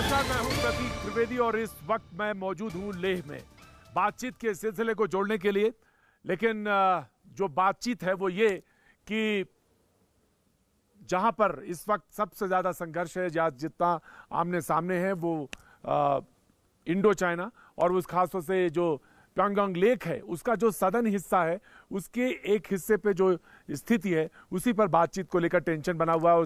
नमस्कार, मैं हूं प्रतीक त्रिवेदी और इस वक्त मैं मौजूद हूं लेह में बातचीत के सिलसिले को जोड़ने के लिए। लेकिन जो बातचीत है वो ये कि जहां पर इस वक्त सबसे ज्यादा संघर्ष है, जहां जितना आमने सामने है वो इंडो चाइना और उस खासतौर से जो प्योंगयांग लेक है उसका जो सदर्न हिस्सा है उसके एक हिस्से पे जो स्थिति है उसी पर बातचीत को लेकर टेंशन बना हुआ है।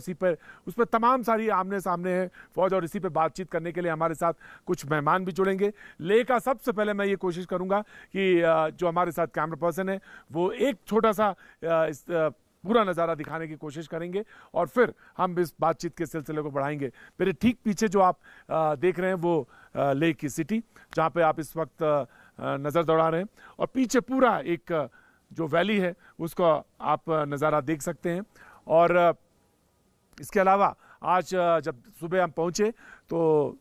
उस पर तमाम सारी आमने सामने है फौज और इसी पे बातचीत करने के लिए हमारे साथ कुछ मेहमान भी जुड़ेंगे। लेह का सबसे पहले मैं ये कोशिश करूंगा कि जो हमारे साथ कैमरा पर्सन है वो एक छोटा सा पूरा नज़ारा दिखाने की कोशिश करेंगे और फिर हम इस बातचीत के सिलसिले को बढ़ाएंगे। मेरे ठीक पीछे जो आप देख रहे हैं वो लेह की सिटी जहाँ पे आप इस वक्त नज़र दौड़ा रहे हैं और पीछे पूरा एक जो वैली है उसको आप नज़ारा देख सकते हैं। और इसके अलावा आज जब सुबह हम पहुँचे तो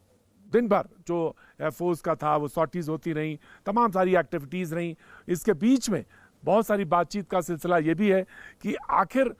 दिन भर जो एयरफोर्स का था वो सॉर्टीज़ होती रहीं, तमाम सारी एक्टिविटीज़ रहीं। इसके बीच में बहुत सारी बातचीत का सिलसिला ये भी है कि आखिर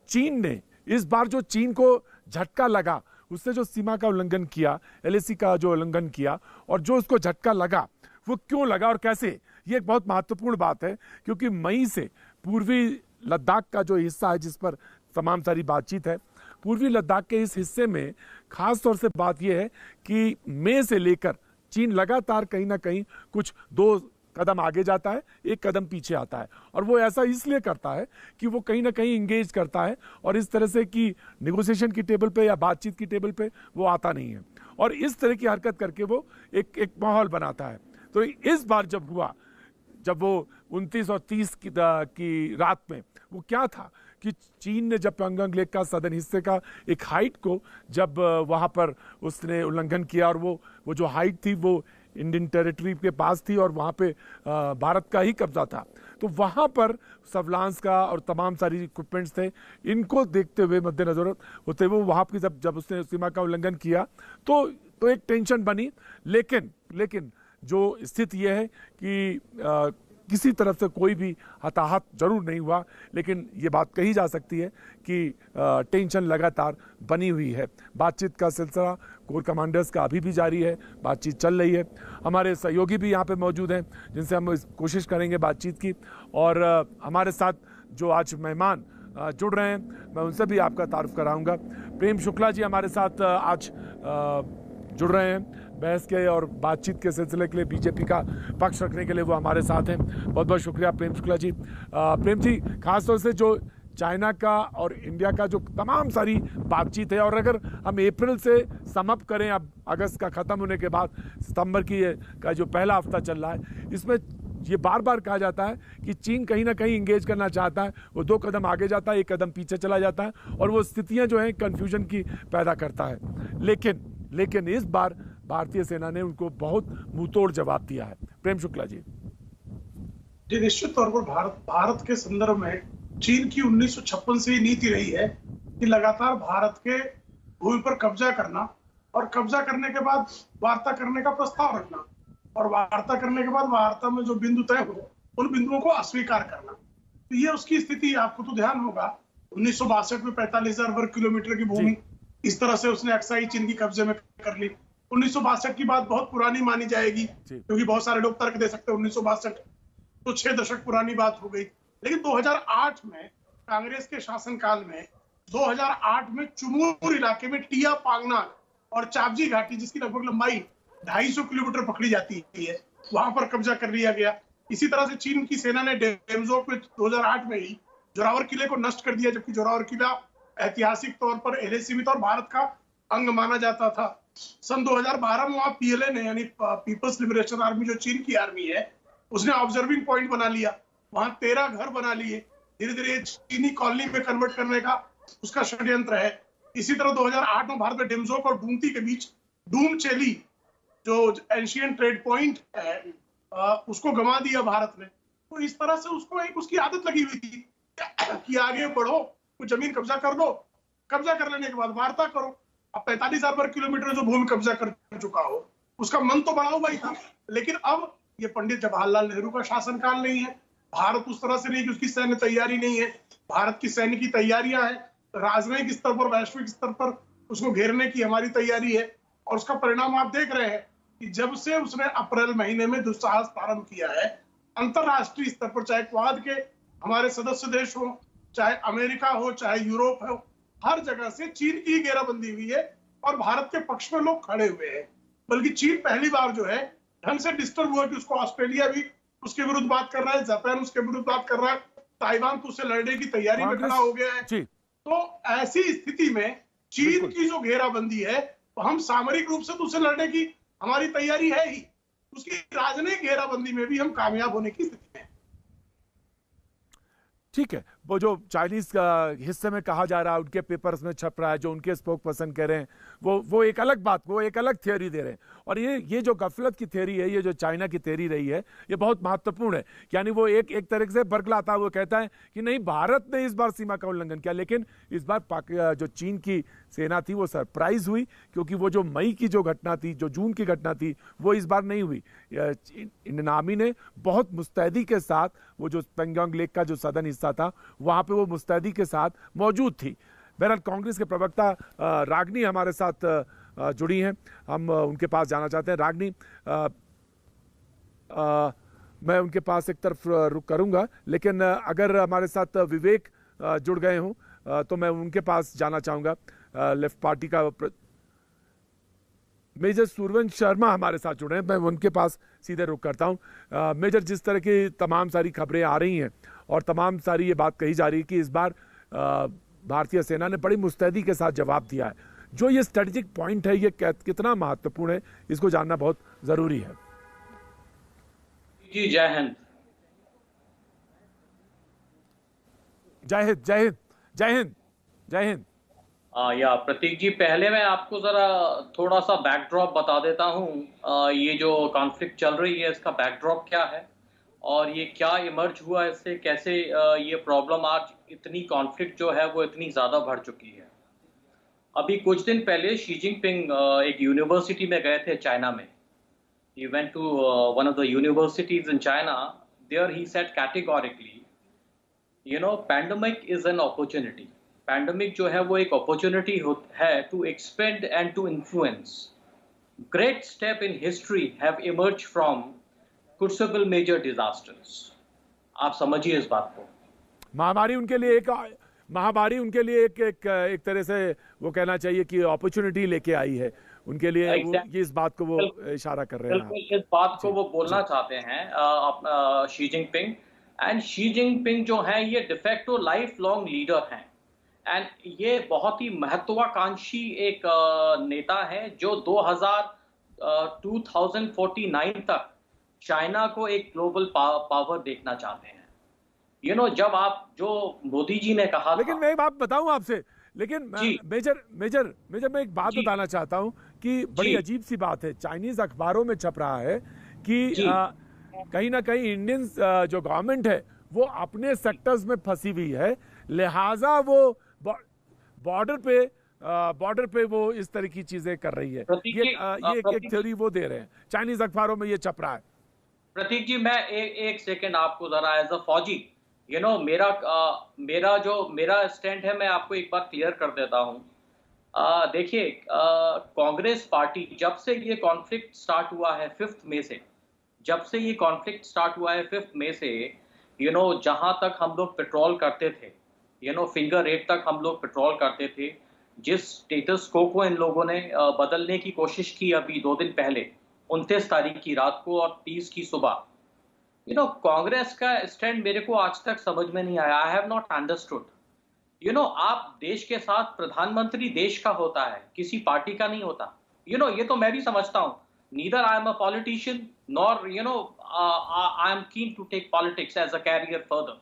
चीन ने इस बार जो चीन को झटका लगा, उसने जो सीमा का उल्लंघन किया, एलएसी का जो उल्लंघन किया और जो उसको झटका लगा वो क्यों लगा और कैसे, ये एक बहुत महत्वपूर्ण बात है। क्योंकि मई से पूर्वी लद्दाख का जो हिस्सा है जिस पर तमाम सारी बातचीत है, पूर्वी लद्दाख के इस हिस्से में खास तौर से बात यह है कि मई से लेकर चीन लगातार कहीं ना कहीं कुछ दो कदम आगे जाता है, एक कदम पीछे आता है। और वो ऐसा इसलिए करता है कि वो कहीं ना कहीं इंगेज करता है और इस तरह से कि नेगोशिएशन की टेबल पे या बातचीत की टेबल पे वो आता नहीं है और इस तरह की हरकत करके वो एक माहौल बनाता है। तो इस बार जब हुआ, जब वो 29 और 30 की रात में वो क्या था कि चीन ने जब प्योंगयांग लेक का सदर्न हिस्से का एक हाइट को जब वहाँ पर उसने उल्लंघन किया और वो जो हाइट थी वो इंडियन टेरिटरी के पास थी और वहाँ पे भारत का ही कब्जा था, तो वहाँ पर सर्विलांस का और तमाम सारी इक्विपमेंट्स थे। इनको देखते हुए मद्देनजर होते हुए वहाँ की जब उसने सीमा का उल्लंघन किया तो एक टेंशन बनी। लेकिन जो स्थिति यह है कि किसी तरफ से कोई भी हताहत जरूर नहीं हुआ, लेकिन ये बात कही जा सकती है कि टेंशन लगातार बनी हुई है। बातचीत का सिलसिला कोर कमांडर्स का अभी भी जारी है, बातचीत चल रही है। हमारे सहयोगी भी यहाँ पे मौजूद हैं जिनसे हम कोशिश करेंगे बातचीत की। और हमारे साथ जो आज मेहमान जुड़ रहे हैं मैं उनसे भी आपका तारुफ कराऊंगा। प्रेम शुक्ला जी हमारे साथ आज जुड़ रहे हैं बहस के और बातचीत के सिलसिले के लिए, बीजेपी का पक्ष रखने के लिए वो हमारे साथ हैं। बहुत बहुत शुक्रिया प्रेम शुक्ला जी। प्रेम जी, खासतौर से जो चाइना का और इंडिया का जो तमाम सारी बातचीत है और अगर हम अप्रैल से समअप करें, अब अगस्त का ख़त्म होने के बाद सितंबर का जो पहला हफ्ता चल रहा है, इसमें ये बार बार कहा जाता है कि चीन कहीं ना कहीं इंगेज करना चाहता है, वो दो कदम आगे जाता है, एक कदम पीछे चला जाता है और वो स्थितियाँ जो हैं कन्फ्यूजन की पैदा करता है। लेकिन इस बार भारतीय सेना ने उनको बहुत मुंहतोड़ जवाब दिया है। प्रेम शुक्ला जी। जी, निश्चित तौर पर भारत के संदर्भ में चीन की 1956 से ही नीति रही है कि लगातार भारत के भूमि पर कब्जा करना और कब्जा करने के बाद वार्ता करने का प्रस्ताव रखना और वार्ता करने के बाद वार्ता में जो बिंदु तय हो उन बिंदुओं को अस्वीकार करना। तो ये उसकी स्थिति, आपको तो ध्यान होगा 1962 में 45,000 वर्ग किलोमीटर की भूमि इस तरह से उसने अक्साई चीन की कब्जे में कर ली। 1962 की बात बहुत पुरानी मानी जाएगी क्योंकि बहुत सारे लोग तर्क दे सकते हैं 1962 तो 6 दशक पुरानी बात हो गई। लेकिन 2008 में कांग्रेस के शासनकाल में 2008 में चुमूर इलाके में टिया पांगनाग और चापजी घाटी, जिसकी लगभग लंबाई 250 किलोमीटर पकड़ी जाती है, वहां पर कब्जा कर लिया गया। इसी तरह से चीन की सेना ने डेमजोक में 2008 में ही जोरावर किले को नष्ट कर दिया, जबकि जोरावर किला ऐतिहासिक तौर पर एलएसी और भारत का अंग माना जाता था। सन 2012 में वहां पीएलए ने, यानी पीपल्स लिबरेशन आर्मी, जो चीन की आर्मी है, उसने ऑब्जर्विंग पॉइंट बना लिया, वहां 13 घर बना लिए। धीरे धीरे चीनी कॉलोनी में कन्वर्ट करने का उसका षड्यंत्र है। इसी तरह 2008 में भारत में डेमजोक और डूमती के बीच डूम चेली जो एंशियंट ट्रेड पॉइंट है उसको गंवा दिया भारत ने। तो इस तरह से उसको एक उसकी आदत लगी हुई थी कि आगे बढ़ो, कुछ जमीन कब्जा कर लो, कब्जा कर लेने के बाद वार्ता करो। अब 45,000 वर्ग किलोमीटर जो भूमि कब्जा कर चुका हो उसका मन तो बड़ा हुआ ही था। लेकिन अब ये पंडित जवाहरलाल नेहरू का शासनकाल नहीं है, भारत उस तरह से नहीं कि उसकी सैन्य तैयारी नहीं है। भारत की सैन्य की तैयारियां हैं, राजनयिक स्तर पर, वैश्विक स्तर पर उसको घेरने की हमारी तैयारी है। और उसका परिणाम आप देख रहे हैं कि जब से उसने अप्रैल महीने में दुस्साहस प्रारंभ किया है, अंतरराष्ट्रीय स्तर पर, चाहे क्वाड के हमारे सदस्य देश हो, चाहे अमेरिका हो, चाहे यूरोप हो, हर जगह से चीन की घेराबंदी हुई है और भारत के पक्ष में लोग खड़े हुए हैं। बल्कि चीन पहली बार जो है ढंग से डिस्टर्ब हुआ कि उसको ऑस्ट्रेलिया भी उसके विरुद्ध बात कर रहा है, जापान उसके विरुद्ध बात कर रहा है, ताइवान तो उससे लड़ने की तैयारी में खड़ा हो गया है। तो ऐसी स्थिति में चीन की जो घेराबंदी है, तो हम सामरिक रूप से तो उससे लड़ने की हमारी तैयारी है ही, उसकी राजनयिक घेराबंदी में भी हम कामयाब होने की स्थिति में। ठीक है, वो जो चाइनीज हिस्से में कहा जा रहा है, उनके पेपर्स में छप रहा है, जो उनके स्पोक पर्सन कह रहे हैं, वो एक अलग बात, वो एक अलग थ्योरी दे रहे हैं। और ये जो गफलत की थ्योरी है, ये जो चाइना की थ्योरी रही है, ये बहुत महत्वपूर्ण है। यानी वो एक तरीके से बरगलाता है, वो कहता है कि नहीं, भारत ने इस बार सीमा का उल्लंघन किया, लेकिन इस बार जो चीन की सेना थी वो सरप्राइज हुई, क्योंकि वो जो मई की जो घटना थी, जो जून की घटना थी, वो इस बार नहीं हुई। इंडियन आर्मी ने बहुत मुस्तैदी के साथ, वो जो पेंगोंग लेक का जो सदन हिस्सा था, वहां पे वो मुस्तैदी के साथ मौजूद थी। बहरहाल कांग्रेस के प्रवक्ता रागनी हमारे साथ जुड़ी हैं, हम उनके पास जाना चाहते हैं। रागनी, मैं उनके पास एक तरफ रुक करूंगा, लेकिन अगर हमारे साथ विवेक जुड़ गए हों तो मैं उनके पास जाना चाहूंगा। लेफ्ट पार्टी का मेजर सूर्यवंश शर्मा हमारे साथ जुड़े हैं, मैं उनके पास सीधे रुक करता हूं। मेजर, जिस तरह की तमाम सारी खबरें आ रही हैं और तमाम सारी ये बात कही जा रही है कि इस बार भारतीय सेना ने बड़ी मुस्तैदी के साथ जवाब दिया है, जो ये स्ट्रेटेजिक पॉइंट है, ये कितना महत्वपूर्ण है, इसको जानना बहुत जरूरी है। जी, जय हिंद। जय हिंद, जय हिंद, जय हिंद, जय हिंद। या प्रतीक जी, पहले मैं आपको जरा थोड़ा सा बैकड्रॉप बता देता हूँ। ये जो कॉन्फ्लिक्ट चल रही है, इसका बैकड्रॉप क्या है और ये क्या इमर्ज हुआ, इससे कैसे ये प्रॉब्लम आज इतनी कॉन्फ्लिक्ट जो है वो इतनी ज़्यादा बढ़ चुकी है। अभी कुछ दिन पहले शी जिनपिंग एक यूनिवर्सिटी में गए थे चाइना में। He went to one of the universities in China. There he said categorically, pandemic is an opportunity. Pandemic जो है वो एक opportunity है to expand and to influence. Great step in history have emerged from crucible major disasters. आप समझिए इस बात को। महामारी उनके लिए एक तरह से वो कहना चाहिए कि अपॉर्चुनिटी लेके आई है उनके लिए। ये इस बात को वो इशारा कर रहे हैं। बिल्कुल, इस बात को वो बोलना चाहते हैं Xi Jinping. And Xi Jinping जो है ये डिफेक्टो लाइफ लॉन्ग लीडर हैं एंड ये बहुत ही महत्वाकांक्षी एक नेता है जो 2049 तक चाइना को एक ग्लोबल पावर देखना चाहते हैं। जब आप जो मोदी जी ने कहा, लेकिन मैं एक बात बताऊं आपसे, लेकिन मेजर मैं एक बात बताना चाहता हूं कि बड़ी अजीब सी बात है, चाइनीज अखबारों में छप रहा है कि कहीं ना कहीं इंडियन जो गवर्नमेंट है वो अपने सेक्टर्स में फंसी हुई है, लिहाजा वो बॉर्डर पे वो इस तरह की चीजें कर रही है। ये एक थ्योरी वो दे रहे हैं, चाइनीज अखबारों में ये छप रहा है। प्रतीक जी, मैं एक सेकंड आपको जरा एज अ फौजी, मेरा स्टैंड है, मैं आपको एक बार क्लियर कर देता हूं। देखिए, कांग्रेस पार्टी जब से ये कॉन्फ्लिक्ट स्टार्ट हुआ है 5 मई से, जहां तक हम लोग पेट्रोल करते थे, फिंगर रेट तक हम लोग पेट्रोल करते थे, जिस स्टेटस को इन लोगों ने बदलने की कोशिश की अभी 2 दिन पहले 29 तारीख की रात को और 30 की सुबह, कांग्रेस का स्टैंड मेरे को आज तक समझ में नहीं आया। I have not understood. आप देश के साथ, प्रधानमंत्री देश का होता है, किसी पार्टी का नहीं होता। ये तो मैं भी समझता हूं। Neither I am a politician nor I am keen to take politics as a career further,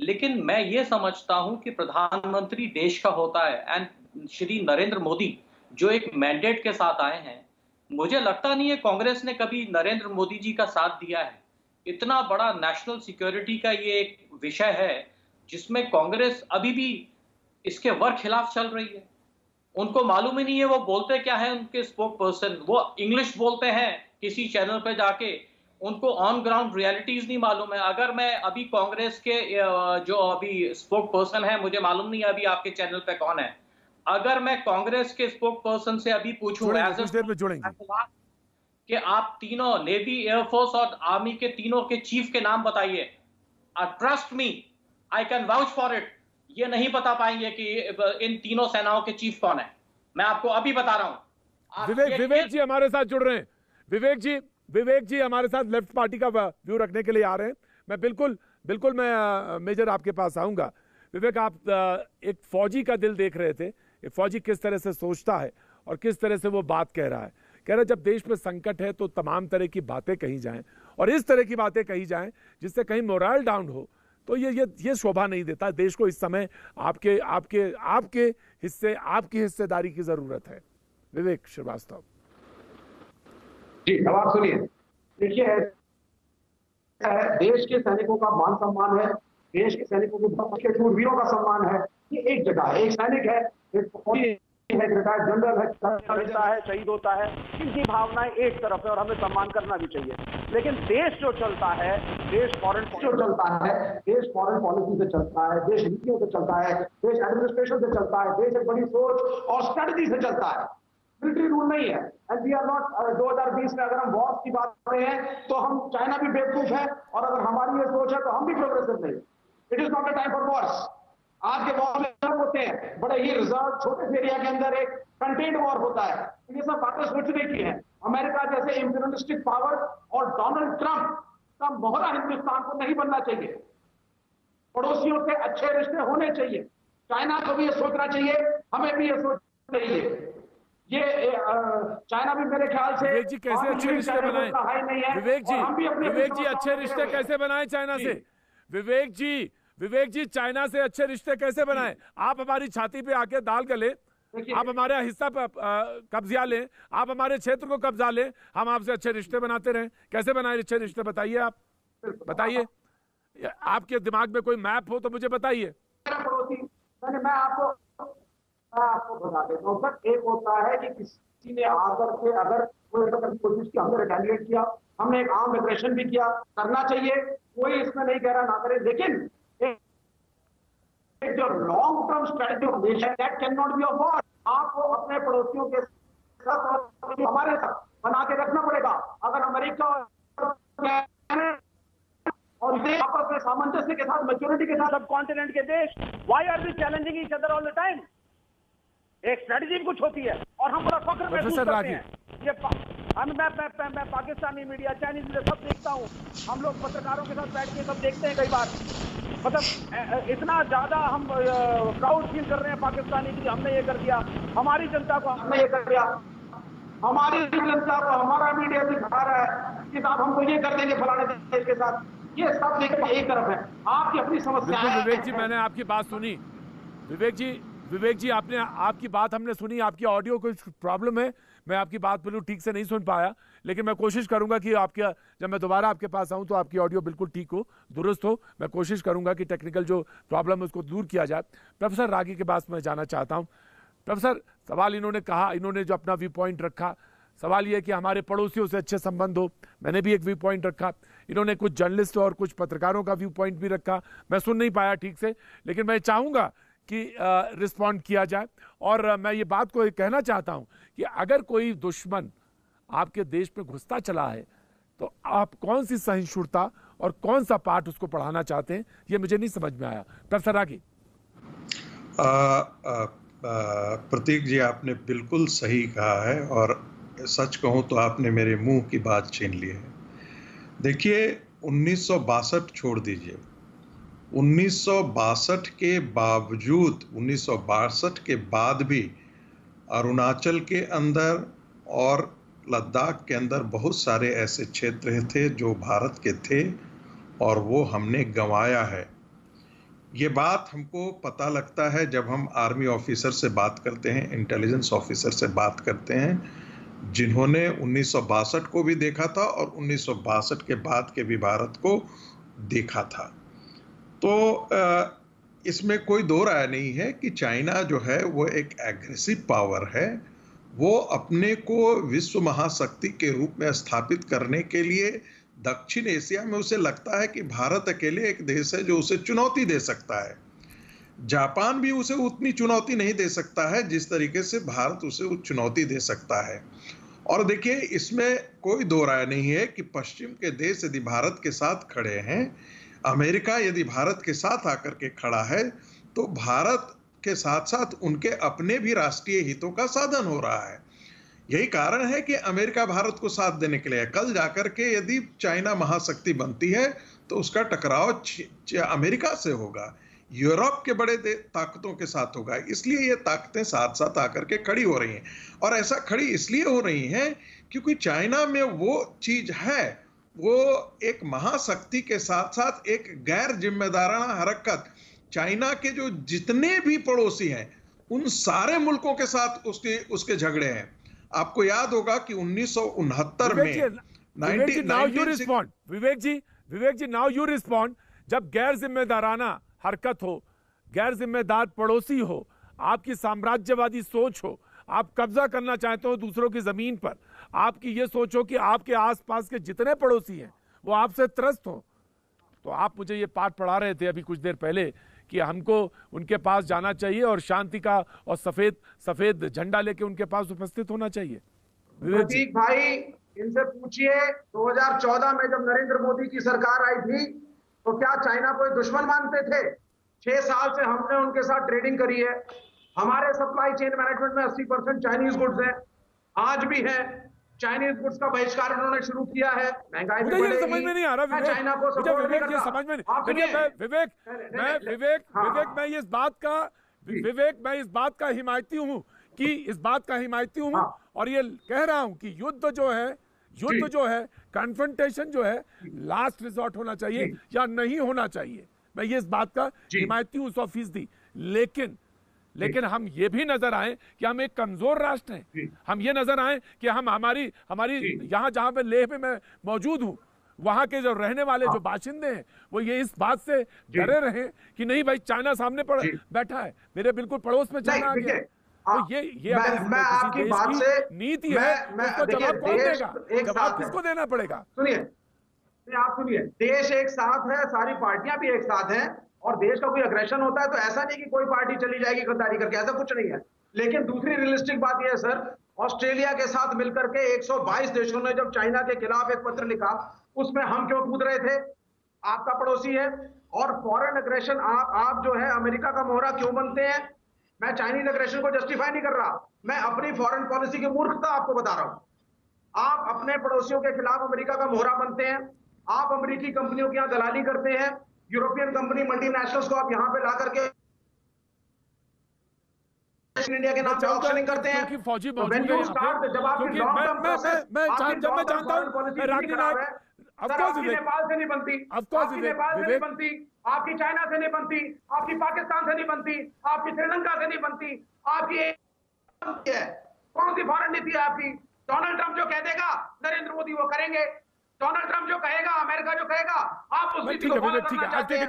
लेकिन मैं ये समझता हूं कि प्रधानमंत्री देश का होता है एंड श्री नरेंद्र मोदी जो एक मैंडेट के साथ आए हैं, मुझे लगता नहीं है कांग्रेस ने कभी नरेंद्र मोदी जी का साथ दिया है। इतना बड़ा नेशनल सिक्योरिटी का ये एक विषय है जिसमें कांग्रेस अभी भी इसके खिलाफ चल रही है। उनको मालूम ही नहीं है वो बोलते क्या है। उनके स्पोक पर्सन वो इंग्लिश बोलते हैं किसी चैनल पे जाके, उनको ऑन ग्राउंड रियलिटीज नहीं मालूम है। अगर मैं अभी कांग्रेस के जो अभी स्पोक पर्सन है, मुझे मालूम नहीं है अभी आपके चैनल पे कौन है, अगर मैं कांग्रेस के स्पोक पर्सन से अभी पूछूं कुछ देर में जुड़ेंगे कि आप तीनों नेवी, एयरफोर्स और आर्मी के तीनों के चीफ के नाम बताइए, trust me, I can vouch for it, ये नहीं बता पाएंगे कि इन तीनों सेनाओं के चीफ कौन है। मैं आपको अभी बता रहा हूं। विवेक जी हमारे साथ जुड़ रहे हैं। विवेक जी हमारे साथ लेफ्ट पार्टी का व्यू रखने के लिए आ रहे हैं। मैं बिल्कुल मैं मेजर आपके पास आऊंगा। विवेक, आप एक फौजी का दिल देख रहे थे, एक फौजी किस तरह से सोचता है और किस तरह से वो बात कह रहा है। कह रहा जब देश में संकट है तो तमाम तरह की बातें कही जाएं और इस तरह की बातें कही जाएं जिससे कहीं मोरल डाउन हो, तो ये शोभा नहीं देता। देश को इस समय आपके हिस्से, आपकी हिस्सेदारी की जरूरत है। विवेक श्रीवास्तव जी, अब आप सुनिए। देखिए, देश के सैनिकों का मान सम्मान है, देश के सैनिकों के शूरवीरों का सम्मान है। ये एक जगह है, एक सैनिक है, एक फौजी है, रिटायर्ड जनरल है, शहीद होता है, इनकी भावनाएं एक तरफ है और हमें सम्मान करना भी चाहिए। लेकिन देश जो चलता है, देश फॉरेन पॉलिसी से चलता है, देश नीतियों से चलता है, देश एडमिनिस्ट्रेशन से चलता है, देश एक बड़ी सोच और स्ट्रेटजी से चलता है, मिलिट्री रूल नहीं है। एंड वी आर नॉट 2020 में अगर हम वॉर्स की बात कर रहे हैं तो हम, चाइना भी बेवकूफ है और अगर हमारी ये सोच है तो हम भी प्रोग्रेसिव नहीं। It is not a time for Wars. आज के वॉर में होते हैं बड़े ही रिजर्व छोटे से एरिया के अंदर एक कंटेन्ड वॉर होता है। ये सब बातें सोचने की है। अमेरिका जैसे इंपीरियलिस्टिक पावर और डोनाल्ड ट्रंप का मोहरा हिंदुस्तान को नहीं बनना चाहिए। पड़ोसियों से अच्छे रिश्ते होने चाहिए। चाइना को भी ये सोचना चाहिए, हमें भी ये सोचना चाहिए। ये चाइना भी मेरे ख्याल से विवेक जी कैसे अच्छे रिश्ते बनाए? विवेक जी अच्छे रिश्ते कैसे बनाए चाइना से? विवेक जी चाइना से अच्छे रिश्ते कैसे बनाए? आप हमारी छाती पे आके दाल गले, आप हमारा हिस्सा कब्जा लें, आप हमारे क्षेत्र को कब्जा लें, हम आपसे अच्छे रिश्ते बनाते रहें। कैसे बनाए अच्छे रिश्ते? बताइए, आप बताइए। आपके दिमाग में कोई मैप हो तो मुझे बताइए। मैं आपको बता देता हूँ सर। एक होता है कि किसी ने आकर के अगर कोशिश की, हमने रिटेलिएट किया, हमने एक आर्म एग्रेशन भी किया, करना चाहिए, कोई इसमें नहीं कह रहा ना करे। लेकिन जो long term strategy of nation that can not be of war. आपको अपने पड़ोसियों के साथ हमारे साथ बना के रखना पड़ेगा। अगर अमेरिका और देश आपस में सामंजस्य के साथ, मैच्योरिटी के साथ, सब कॉन्टिनेंट के देश, why are we challenging each other all the time? एक स्ट्रेटजी कुछ होती है और हम बड़ा फख्र महसूस करते हैं। ये मैं पाकिस्तानी मीडिया, चाइनीज मीडिया सब देखता हूँ। हम लोग पत्रकारों के साथ बैठ के सब देखते हैं। कई बार मतलब इतना ज्यादा हम प्राउड फील कर रहे हैं पाकिस्तानी की, हमने ये कर दिया, हमारी जनता को हमने ये कर दिया, हमारी जनता को हमारा मीडिया दिखा रहा है कि साहब हमको ये कर देंगे फलाने देश के साथ। ये सब देखिए एक तरफ है, आपकी अपनी समस्या है। विवेक जी, मैंने आपकी बात सुनी। विवेक जी आपने, आपकी बात हमने सुनी। आपकी ऑडियो कोई प्रॉब्लम है? मैं आपकी बात बिल्कुल ठीक से नहीं सुन पाया, लेकिन मैं कोशिश करूंगा कि आपका, जब मैं दोबारा आपके पास आऊं तो आपकी ऑडियो बिल्कुल ठीक हो, दुरुस्त हो। मैं कोशिश करूंगा कि टेक्निकल जो प्रॉब्लम है उसको दूर किया जाए। प्रोफेसर रागी के पास मैं जाना चाहता हूं। प्रोफेसर, सवाल इन्होंने कहा, इन्होंने जो अपना व्यू पॉइंट रखा, सवाल यह कि हमारे पड़ोसियों से अच्छे संबंध हो। मैंने भी एक व्यू पॉइंट रखा। इन्होंने कुछ जर्नलिस्ट और कुछ पत्रकारों का व्यू पॉइंट भी रखा। मैं सुन नहीं पाया ठीक से, लेकिन मैं चाहूंगा कि रिस्पॉन्ड किया जाए। और मैं ये बात को कहना चाहता हूं कि अगर कोई दुश्मन आपके देश में घुसता चला है तो आप कौन सी सहिष्णुता और कौन सा पाठ उसको पढ़ाना चाहते हैं, ये मुझे नहीं समझ में आया। प्रोफेसर रागी। प्रतीक जी, आपने बिल्कुल सही कहा है और सच कहूं तो आपने मेरे मुंह की बात छीन ली है। देखिए, 1962 छोड़ दीजिए, 1962 के बावजूद, 1962 के बाद भी अरुणाचल के अंदर और लद्दाख के अंदर बहुत सारे ऐसे क्षेत्र थे जो भारत के थे और वो हमने गंवाया है। ये बात हमको पता लगता है जब हम आर्मी ऑफिसर से बात करते हैं, इंटेलिजेंस ऑफिसर से बात करते हैं, जिन्होंने 1962 को भी देखा था और 1962 के बाद के भी भारत को देखा था। तो इसमें कोई दो राय नहीं है कि चाइना जो है वो एक एग्रेसिव पावर है। वो अपने को विश्व महाशक्ति के रूप में स्थापित करने के लिए दक्षिण एशिया में उसे लगता है कि भारत अकेले एक देश है जो उसे चुनौती दे सकता है। जापान भी उसे उतनी चुनौती नहीं दे सकता है जिस तरीके से भारत उसे चुनौती दे सकता है। और देखिए, इसमें कोई दो राय नहीं है कि पश्चिम के देश यदि भारत के साथ खड़े हैं, अमेरिका यदि भारत के साथ आकर के खड़ा है, तो भारत के साथ साथ उनके अपने भी राष्ट्रीय हितों का साधन हो रहा है। यही कारण है कि अमेरिका भारत को साथ देने के लिए, कल जाकर के यदि चाइना महाशक्ति बनती है तो उसका टकराव अमेरिका से होगा, यूरोप के बड़े ताकतों के साथ होगा। इसलिए ये ताकतें साथ साथ आकर के खड़ी हो रही हैं, और ऐसा खड़ी इसलिए हो रही हैं क्योंकि चाइना में वो चीज है, वो एक महाशक्ति के साथ साथ एक गैर जिम्मेदाराना हरकत, चाइना के जो जितने भी पड़ोसी हैं उन सारे मुल्कों के साथ उसके झगड़े हैं। आपको याद होगा कि 1969 में विवेक जी नाउ यू रिस्पॉन्ड। जब गैर जिम्मेदाराना हरकत हो, गैर जिम्मेदार पड़ोसी हो, आपकी साम्राज्यवादी सोच हो, आप कब्जा करना चाहते हो दूसरों की जमीन पर, आपकी ये सोच हो कि आपके आसपास के जितने पड़ोसी हैं वो आपसे त्रस्त हो, तो आप मुझे ये पाठ पढ़ा रहे थे अभी कुछ देर पहले कि हमको उनके पास जाना चाहिए और शांति का और सफेद झंडा लेके उनके पास उपस्थित होना चाहिए। प्रतीक भाई, इनसे पूछिए 2014 में जब नरेंद्र मोदी की सरकार आई थी तो क्या चाइना को दुश्मन मानते थे? 6 साल से हमने उनके साथ ट्रेडिंग करी है। हमारे सप्लाई चेन मैनेजमेंट में 80% चाइनीज गुड्स है, आज भी है। चाइनीज गुड्स का बहिष्कार उन्होंने शुरू किया है। महंगाई भी बढ़ेगी। समझ में नहीं आ रहा विवेक, चाइना को सपोर्ट नहीं करता। समझ में नहीं। विवेक मैं इस बात का हिमायती हूँ और ये कह रहा हूँ कि युद्ध जो है कन्फ्रंटेशन जो है लास्ट रिजॉर्ट होना चाहिए या नहीं होना चाहिए। मैं ये इस बात का हिमायती हूँ 100%। लेकिन हम ये भी नजर आए कि हम एक कमजोर राष्ट्र हैं। हम ये नजर आए कि हम हमारी यहाँ जहाँ पे लेह में मैं मौजूद हूँ, वहां के जो रहने वाले जो बाशिंदे हैं वो ये इस बात से डरे रहे कि नहीं भाई चाइना सामने बैठा है, मेरे बिल्कुल पड़ोस में चाइना आ गया। तो ये मैं आपकी बात से नीति है, उसको जवाब कौन देगा? जवाब किसको देना पड़ेगा? आप सुनिए, देश एक साथ है, सारी पार्टियां भी एक साथ हैं, और देश का कोई अग्रेशन होता है तो ऐसा नहीं कि कोई पार्टी चली जाएगी गद्दारी करके, ऐसा कुछ नहीं है। लेकिन दूसरी रियलिस्टिक बात यह है सर, ऑस्ट्रेलिया के साथ मिलकर के 122 देशों ने जब चाइना के खिलाफ एक पत्र लिखा, उसमें हम क्यों कूद रहे थे? आपका पड़ोसी है। और फॉरेन अग्रेशन आप जो है अमेरिका का मोहरा क्यों बनते हैं? मैं चाइनीज अग्रेशन को जस्टिफाई नहीं कर रहा, मैं अपनी फॉरेन पॉलिसी की मूर्खता आपको बता रहा हूं। आप अपने पड़ोसियों के खिलाफ अमेरिका का मोहरा बनते हैं, आप अमेरिकी कंपनियों की यहां दलाली करते हैं, यूरोपियन कंपनी मल्टीनेशनल्स को आप यहां पे ला करके इंडिया के नाम पे ऑक्शनिंग करते हैं। क्योंकि फौजी तो when you start, जब आपकी लॉन्ग टर्म प्रोसेस, मैं जानता हूं आपकी नेपाल से नहीं बनती, आपकी नेपाल से नहीं बनती, आपकी चाइना से नहीं बनती, आपकी पाकिस्तान से नहीं बनती, आपकी श्रीलंका से नहीं बनती, आपकी कौन सी फॉरेन नीति है आपकी? डोनाल्ड ट्रंप जो कह देगा नरेंद्र मोदी वो करेंगे, डोनाल्ड ट्रंप जो कहेगा, अमेरिका जो कहेगा, आप उस नीति को फॉलो करना चाहते हैं।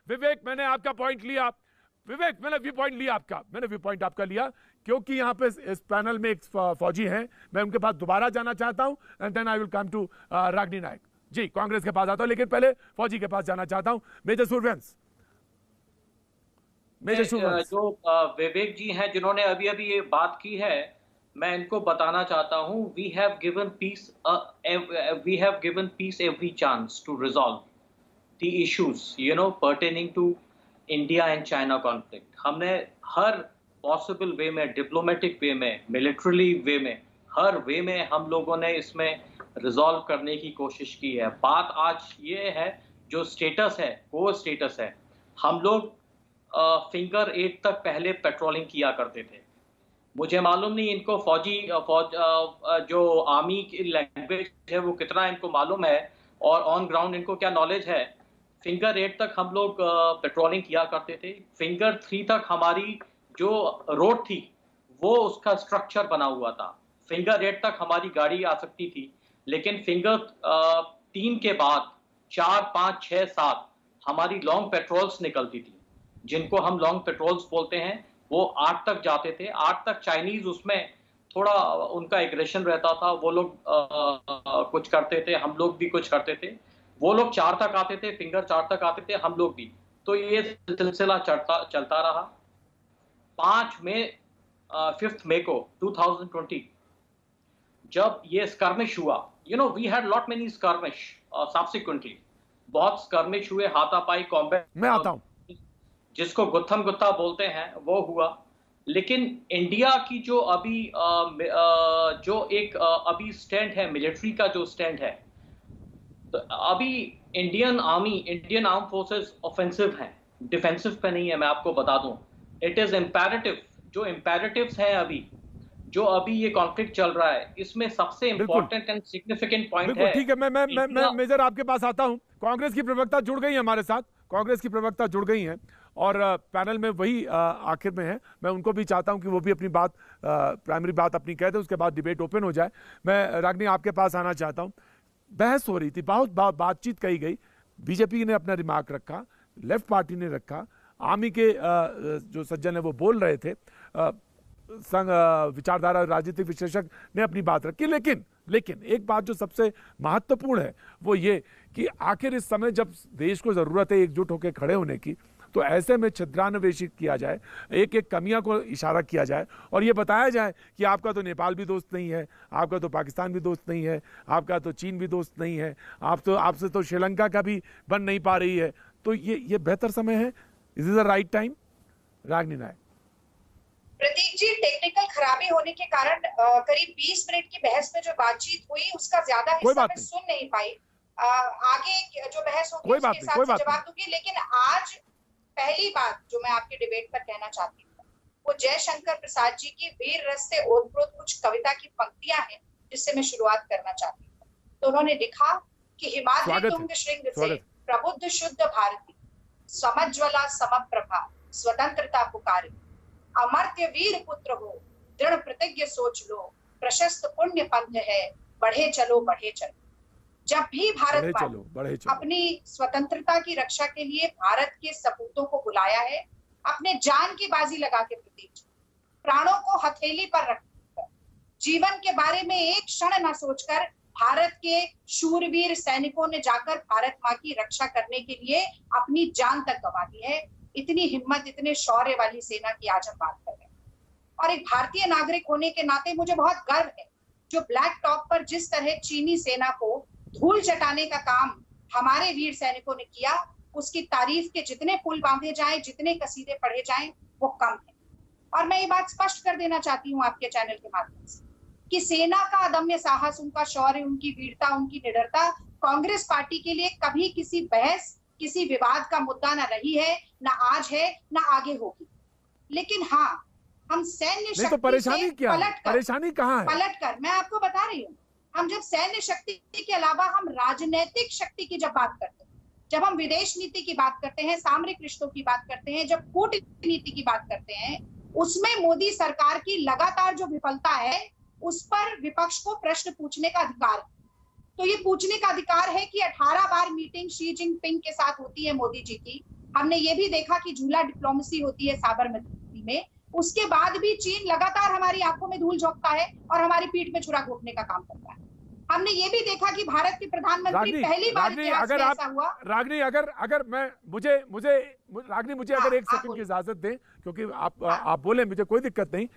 विवेक मैंने आपका पॉइंट लिया। मैंने व्यू पॉइंट आपका लिया, क्योंकि यहाँ पे इस पैनल में एक फौजी हैं, मैं उनके पास दोबारा जाना चाहता हूं and then I will come to Ragini Nayak ji. Congress के पास आता हूं, लेकिन पहले फौजी के पास जाना चाहता हूं। मेजर सूर्यवंश जो विवेक जी हैं जिन्होंने अभी ये बात की है, मैं इनको बताना चाहता हूं, we have given peace every chance to resolve the issues pertaining to India and China conflict. हमने हर पॉसिबल वे में, डिप्लोमेटिक वे में, मिलिट्रली वे में, हर वे में हम लोगों ने इसमें रिजॉल्व करने की कोशिश की है। बात आज ये है, जो स्टेटस है वो स्टेटस है। हम लोग फिंगर 8 तक पहले पेट्रोलिंग किया करते थे। मुझे मालूम नहीं इनको जो आर्मी की लैंग्वेज है वो कितना इनको मालूम है और ऑन ग्राउंड इनको क्या नॉलेज है। फिंगर 8 तक हम लोग पेट्रोलिंग किया करते थे। फिंगर 3 तक हमारी जो रोड थी वो उसका स्ट्रक्चर बना हुआ था। फिंगर 8 तक हमारी गाड़ी आ सकती थी, लेकिन फिंगर 3 के बाद 4, 5, 6, 7 हमारी लॉन्ग पेट्रोल्स निकलती थी, जिनको हम लॉन्ग पेट्रोल्स बोलते हैं। वो 8 तक जाते थे। 8 तक चाइनीज उसमें थोड़ा उनका एग्रेशन रहता था, वो लोग कुछ करते थे, हम लोग भी कुछ करते थे। वो लोग 4 तक आते थे, फिंगर 4 तक आते थे, हम लोग भी। तो ये सिलसिला चलता रहा। 5 मई को 2020 जब ये स्कर्मिश हुआ, we had lot many skirmish subsequently, बहुत स्कर्मिश हुए, हाथापाई कॉम्बैट, मैं आता हूं, जिसको गुत्थम गुत्ता बोलते हैं, वो हुआ। लेकिन इंडिया की जो अभी अभी स्टैंड है, मिलिट्री का जो स्टैंड है, तो अभी इंडियन आर्म फोर्सेस ऑफेंसिव हैं, डिफेंसिव पे नहीं है। मैं आपको बता दूं, इट इज इम्पेरेटिव, जो इम्पेरेटिव्स हैं जो अभी ये कॉन्फ्लिक्ट चल रहा है, इसमें सबसे इंपॉर्टेंट एंड सिग्निफिकेंट पॉइंट है। ठीक है, मैं मेजर आपके पास आता हूं। कांग्रेस की प्रवक्ता जुड़ गई है हमारे साथ, कांग्रेस की प्रवक्ता जुड़ गई हैं और पैनल में वही आखिर में है। मैं उनको भी चाहता हूं कि वो भी अपनी बात, प्राइमरी बात अपनी कह दें, उसके बाद डिबेट ओपन हो जाए। मैं रागिनी आपके पास आना चाहता हूं। बहस हो रही थी, बहुत बातचीत कही गई, बीजेपी ने अपना रिमार्क रखा, लेफ्ट पार्टी ने रखा, आर्मी के जो सज्जन है वो बोल रहे थे, संघ विचारधारा राजनीतिक विश्लेषक ने अपनी बात रखी। लेकिन एक बात जो सबसे महत्वपूर्ण है वो ये कि आखिर इस समय जब देश को जरूरत है एकजुट होकर खड़े होने की, तो ऐसे में छिद्रान्वेषी किया जाए, एक एक कमियां को इशारा किया जाए और ये बताया जाए कि आपका तो नेपाल भी दोस्त नहीं है, आपका तो पाकिस्तान भी दोस्त नहीं है, आपका तो चीन भी दोस्त नहीं है, आपसे तो श्रीलंका का भी बन नहीं पा रही है। तो ये बेहतर समय है, is the right time? Ragini Nayak. Pratik ji, technical खराबी होने के कारण करीब 20 मिनट की बहस में जो बातचीत हुई उसका ज्यादा हिस्सा मैं सुन नहीं पाई। आगे जो बहस होगी उसके हिसाब से जवाब दूंगी। लेकिन आज पहली बात जो मैं आपके डिबेट पर कहना चाहती हूँ वो जयशंकर प्रसाद जी की वीर रस से ओतप्रोत कुछ कविता की पंक्तियां हैं, जिससे मैं शुरुआत करना चाहती हूँ। तो उन्होंने लिखा कि हिमाद्री तुंग श्रृंग से प्रबुद्ध शुद्ध भारती, समज्वला समप्रभा स्वतंत्रता पुकारी, अमर्त्य वीर पुत्र हो दृढ़ प्रतिज्ञ सोच लो, प्रशस्त पुण्य पंथ है बढ़े चलो बढ़े चलो। जब भी भारत अपनी स्वतंत्रता की रक्षा के लिए भारत के सपूतों को बुलाया है, अपने जान की बाजी लगा के, प्रतीक, प्राणों को हथेली पर रखकर, जीवन के बारे में एक क्षण न सोचकर भारत के शूरवीर सैनिकों ने जाकर भारत माँ की रक्षा करने के लिए अपनी जान तक गंवा दी है। इतनी हिम्मत, इतने शौर्य वाली सेना की आज हम बात कर रहे हैं। और एक भारतीय नागरिक होने के नाते मुझे बहुत गर्व है जो ब्लैक टॉप पर जिस तरह चीनी सेना को धूल चटाने का काम हमारे वीर सैनिकों ने किया, उसकी तारीफ के जितने पुल बांधे जाएं, जितने कसीदे पढ़े जाएं, वो कम है। और मैं ये बात स्पष्ट कर देना चाहती हूँ आपके चैनल के माध्यम से कि सेना का अदम्य साहस, उनका शौर्य, उनकी वीरता, उनकी निडरता कांग्रेस पार्टी के लिए कभी किसी बहस, किसी विवाद का मुद्दा न रही है, न आज है, न आगे होगी। लेकिन हाँ, हम सैन्य शक्ति तो परेशानी से क्या है? परेशानी कहाँ है? पलटकर मैं आपको बता रही हूँ, हम जब सैन्य शक्ति के अलावा हम राजनीतिक शक्ति की जब बात करते हैं, जब हम विदेश नीति की बात करते हैं, सामरिक रिश्तों की बात करते हैं, जब कूटनीति की बात करते हैं, उसमें मोदी सरकार की लगातार जो विफलता है उस पर विपक्ष को प्रश्न पूछने का अधिकार है। तो ये पूछने का अधिकार है कि 18 बार मीटिंग शी जिनपिंग के साथ होती है मोदी जी की। हमने ये भी देखा कि झूला डिप्लोमेसी होती है साबरमती में, उसके बाद भी चीन लगातार हमारी आंखों में धूल झोंकता है और हमारी पीठ में छुरा घोंपने का काम करता है। हमने ये भी देखा कि भारत के प्रधानमंत्री पहली बार इतिहास में ऐसा हुआ। रागिनी, अगर मैं मुझे अगर एक सेकंड की इजाजत दें, क्योंकि आप बोले, मुझे कोई दिक्कत नहीं।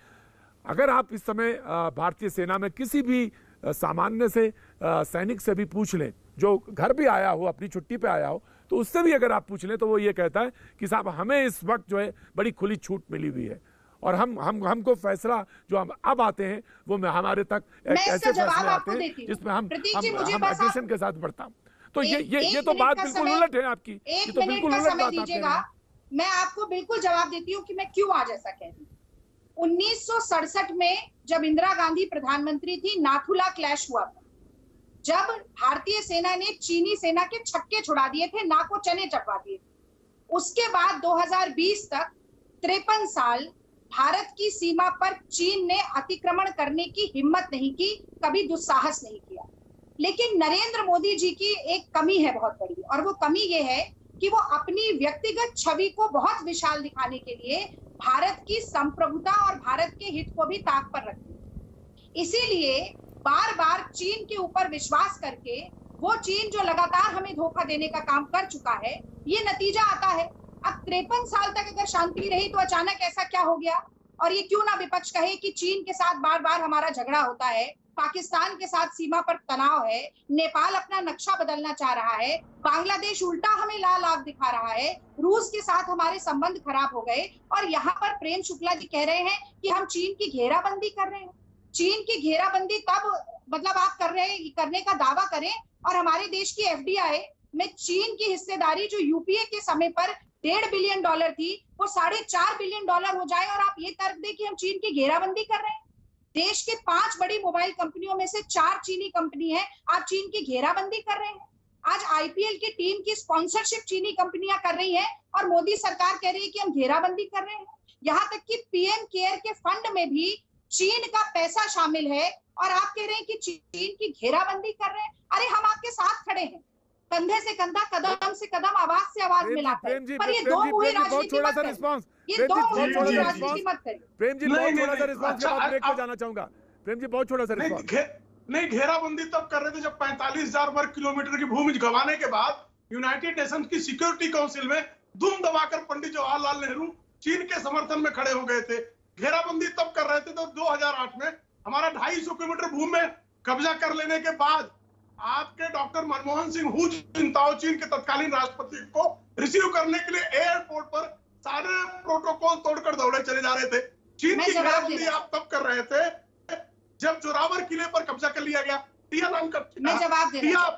अगर आप इस समय भारतीय सेना में किसी भी सामान्य से सैनिक से भी पूछ लें, जो घर भी आया हो, अपनी छुट्टी पे आया हो, तो उससे भी अगर आप पूछ लें तो वो ये कहता है कि साहब हमें इस वक्त जो है बड़ी खुली छूट मिली हुई है और हमको फैसला जो हम अब आते हैं वो हमारे तक ऐसे फैसले आते हैं जिसमें हम एग्रेशन के साथ बढ़ता हूँ। तो ये तो बात बिल्कुल उलट है आपकी। ये तो बिल्कुल उलट बात दीजिएगा, मैं आपको बिल्कुल जवाब देती हूँ कि मैं क्यों आज ऐसा कह रही हूँ। 1967 में जब इंदिरा गांधी प्रधानमंत्री थी, नाथुला क्लैश हुआ था, जब भारतीय सेना ने चीनी सेना के छक्के छुड़ा दिए थे, ना को चने चटवा दिए थे। उसके बाद 2020 तक 53 साल भारत की सीमा पर चीन ने अतिक्रमण करने की हिम्मत नहीं की, कभी दुस्साहस नहीं किया। लेकिन नरेंद्र मोदी जी की एक कमी है बहुत बड़ी, और वो कमी ये है कि वो अपनी व्यक्तिगत छवि को बहुत विशाल दिखाने के लिए भारत की संप्रभुता और भारत के हित को भी ताक पर रखते हैं। इसीलिए बार बार चीन के ऊपर विश्वास करके, वो चीन जो लगातार हमें धोखा देने का काम कर चुका है, ये नतीजा आता है। अब 53 साल तक अगर शांति रही तो अचानक ऐसा क्या हो गया? और ये क्यों ना विपक्ष कहे कि चीन के साथ बार बार हमारा झगड़ा होता है, पाकिस्तान के साथ सीमा पर तनाव है, नेपाल अपना नक्शा बदलना चाह रहा है, बांग्लादेश उल्टा हमें लाल आग दिखा रहा है, रूस के साथ हमारे संबंध खराब हो गए, और यहाँ पर प्रेम शुक्ला जी कह रहे हैं कि हम चीन की घेराबंदी कर रहे हैं। चीन की घेराबंदी तब मतलब आप करने का दावा करें और हमारे देश की एफडीआई में चीन की हिस्सेदारी जो यूपीए के समय पर $1.5 बिलियन थी वो $4.5 बिलियन हो जाए और आप ये तर्क दें कि हम चीन की घेराबंदी कर रहे हैं। देश के 5 बड़ी मोबाइल कंपनियों में से 4 चीनी कंपनी है, आप चीन की घेराबंदी कर रहे हैं। आज आईपीएल की टीम की स्पॉन्सरशिप चीनी कंपनियां कर रही हैं और मोदी सरकार कह रही है कि हम घेराबंदी कर रहे हैं। यहाँ तक कि पीएम केयर के फंड में भी चीन का पैसा शामिल है और आप कह रहे हैं कि चीन की घेराबंदी कर रहे हैं। अरे हम आपके साथ खड़े हैं, कंधे से कंधा, कदम से कदम, आवाज से आवाज मिलाकर। पर ये दो मुंही राजनीति मत करें, ये दो मुंही राजनीति मत करें। प्रेम जी बहुत छोटा सा रिस्पांस के बाद ब्रेक पे जाना चाहूंगा। प्रेम जी बहुत छोटा सा रिस्पांस। नहीं, घेराबंदी तब कर रहे थे जब 45,000 वर्ग किलोमीटर की भूमि गंवाने के बाद यूनाइटेड नेशंस की सिक्योरिटी काउंसिल में दुम दबाकर पंडित जवाहरलाल नेहरू चीन के समर्थन में खड़े हो गए थे। घेराबंदी तब कर रहे थे तो 2008 में हमारा 250 किलोमीटर भूमि में कब्जा कर लेने के बाद आपके डॉक्टर मनमोहन सिंह हु जिनताओ चीन के तत्कालीन राष्ट्रपति को रिसीव करने के लिए एयरपोर्ट पर सारे प्रोटोकॉल तोड़कर दौड़े चले जा रहे थे। चीन की घेराबंदी आप तब कर रहे थे जब जोरावर किले पर कब्जा कर लिया गया, टिया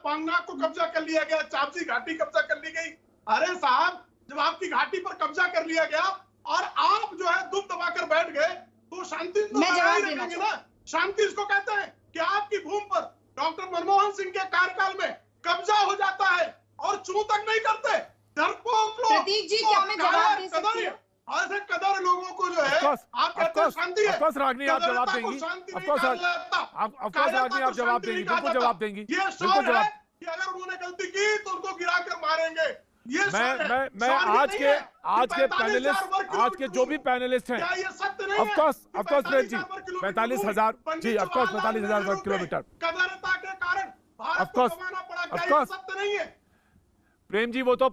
पांगना को कब्जा कर लिया गया, चापसी घाटी कब्जा कर ली गई। अरे साहब, जब आपकी घाटी पर कब्जा कर लिया गया और आप जो है दुम दबाकर बैठ गए तो शांति तो रखेंगे ना। शांति इसको कहते हैं कि आपकी भूमि पर डॉक्टर मनमोहन सिंह के कार्यकाल में कब्जा हो जाता है और चू तक नहीं करते। डरपोक लोग, प्रतीक जी क्या मैं जवाब दे सकती हूं? ऐसे कदर लोगों को जो है आप कहते हैं शांति है। ऑफकोर्स रागनी आप जवाब देंगी, ऑफकोर्स रागनी आप जवाब देंगी, बिल्कुल जवाब देंगी, बिल्कुल जवाब। कि अगर उन्होंने गलती की तो उनको गिरा कर मारेंगे। मैं आज के पैनलिस्ट, आज के जो भी पैनलिस्ट हैं, ऑफकोर्स प्रेम जी 45,000 जी, ऑफकोर्स 45,000 वर्ग किलोमीटर, कदरता के कारण ऑफकोर्स सत्य नहीं है। प्रेम जी वो तो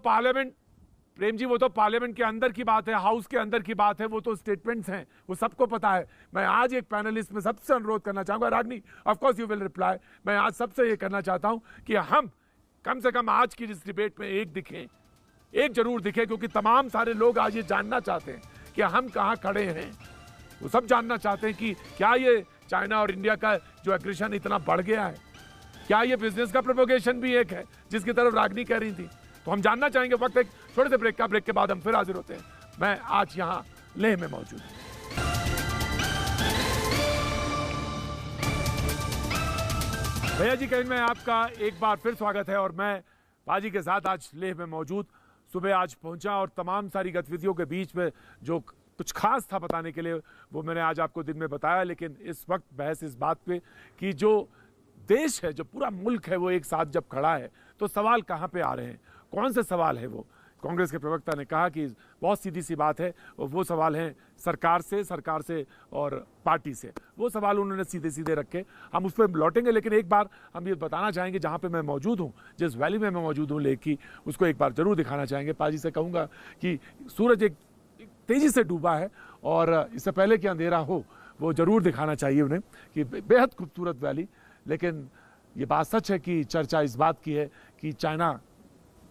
पार्लियामेंट के अंदर की बात है, हाउस के अंदर की बात है, वो तो स्टेटमेंट्स हैं, वो सबको पता है। मैं आज एक पैनलिस्ट में सबसे अनुरोध करना चाहूंगा, Ragini of course you will reply, मैं आज सबसे ये करना चाहता हूं कि हम कम से कम आज की इस डिबेट में एक जरूर दिखे, क्योंकि तमाम सारे लोग आज ये जानना चाहते हैं कि हम कहां खड़े हैं। वो सब जानना चाहते हैं कि क्या ये चाइना और इंडिया का जो एग्रेशन इतना बढ़ गया है, क्या ये बिजनेस का प्रोपोगेशन भी एक है जिसकी तरफ रागनी कह रही थी। तो हम जानना चाहेंगे। वक्त एक छोटे से ब्रेक के बाद हम फिर हाजिर होते हैं। मैं आज यहाँ लेह में मौजूद हूँ। भैया जी कहीं में आपका एक बार फिर स्वागत है और मैं बाजी के साथ आज लेह में मौजूद, सुबह आज पहुंचा और तमाम सारी गतिविधियों के बीच में जो कुछ खास था बताने के लिए वो मैंने आज आपको दिन में बताया। लेकिन इस वक्त बहस इस बात पे कि जो देश है, जो पूरा मुल्क है, वो एक साथ जब खड़ा है तो सवाल कहाँ पे आ रहे हैं, कौन से सवाल है वो। कांग्रेस के प्रवक्ता ने कहा कि बहुत सीधी सी बात है, वो सवाल हैं सरकार से और पार्टी से। वो सवाल उन्होंने सीधे सीधे रखे, हम उस पर लौटेंगे। लेकिन एक बार हम ये बताना चाहेंगे, जहाँ पे मैं मौजूद हूँ, जिस वैली में मैं मौजूद हूँ लेह की, उसको एक बार जरूर दिखाना चाहेंगे। पाजी से कहूँगा कि सूरज एक तेज़ी से डूबा है और इससे पहले कि अंधेरा हो वो ज़रूर दिखाना चाहिए उन्हें कि बेहद खूबसूरत वैली। लेकिन ये बात सच है कि चर्चा इस बात की है कि चाइना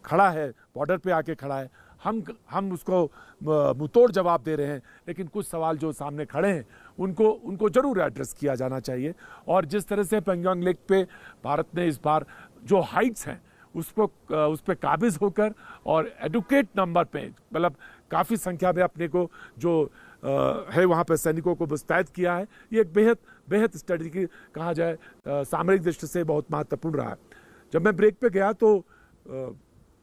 खड़ा है, बॉर्डर पे आके खड़ा है, हम उसको मुंहतोड़ जवाब दे रहे हैं। लेकिन कुछ सवाल जो सामने खड़े हैं उनको जरूर एड्रेस किया जाना चाहिए। और जिस तरह से पैंगोंग लेक पे भारत ने इस बार जो हाइट्स हैं उस पर काबिज होकर और एडुकेट नंबर पे, मतलब काफ़ी संख्या में अपने को जो है वहाँ पर सैनिकों को मुस्तैद किया है, ये एक बेहद स्ट्रेटजी कहा जाए सामरिक दृष्टि से बहुत महत्वपूर्ण रहा है। जब मैं ब्रेक पे गया तो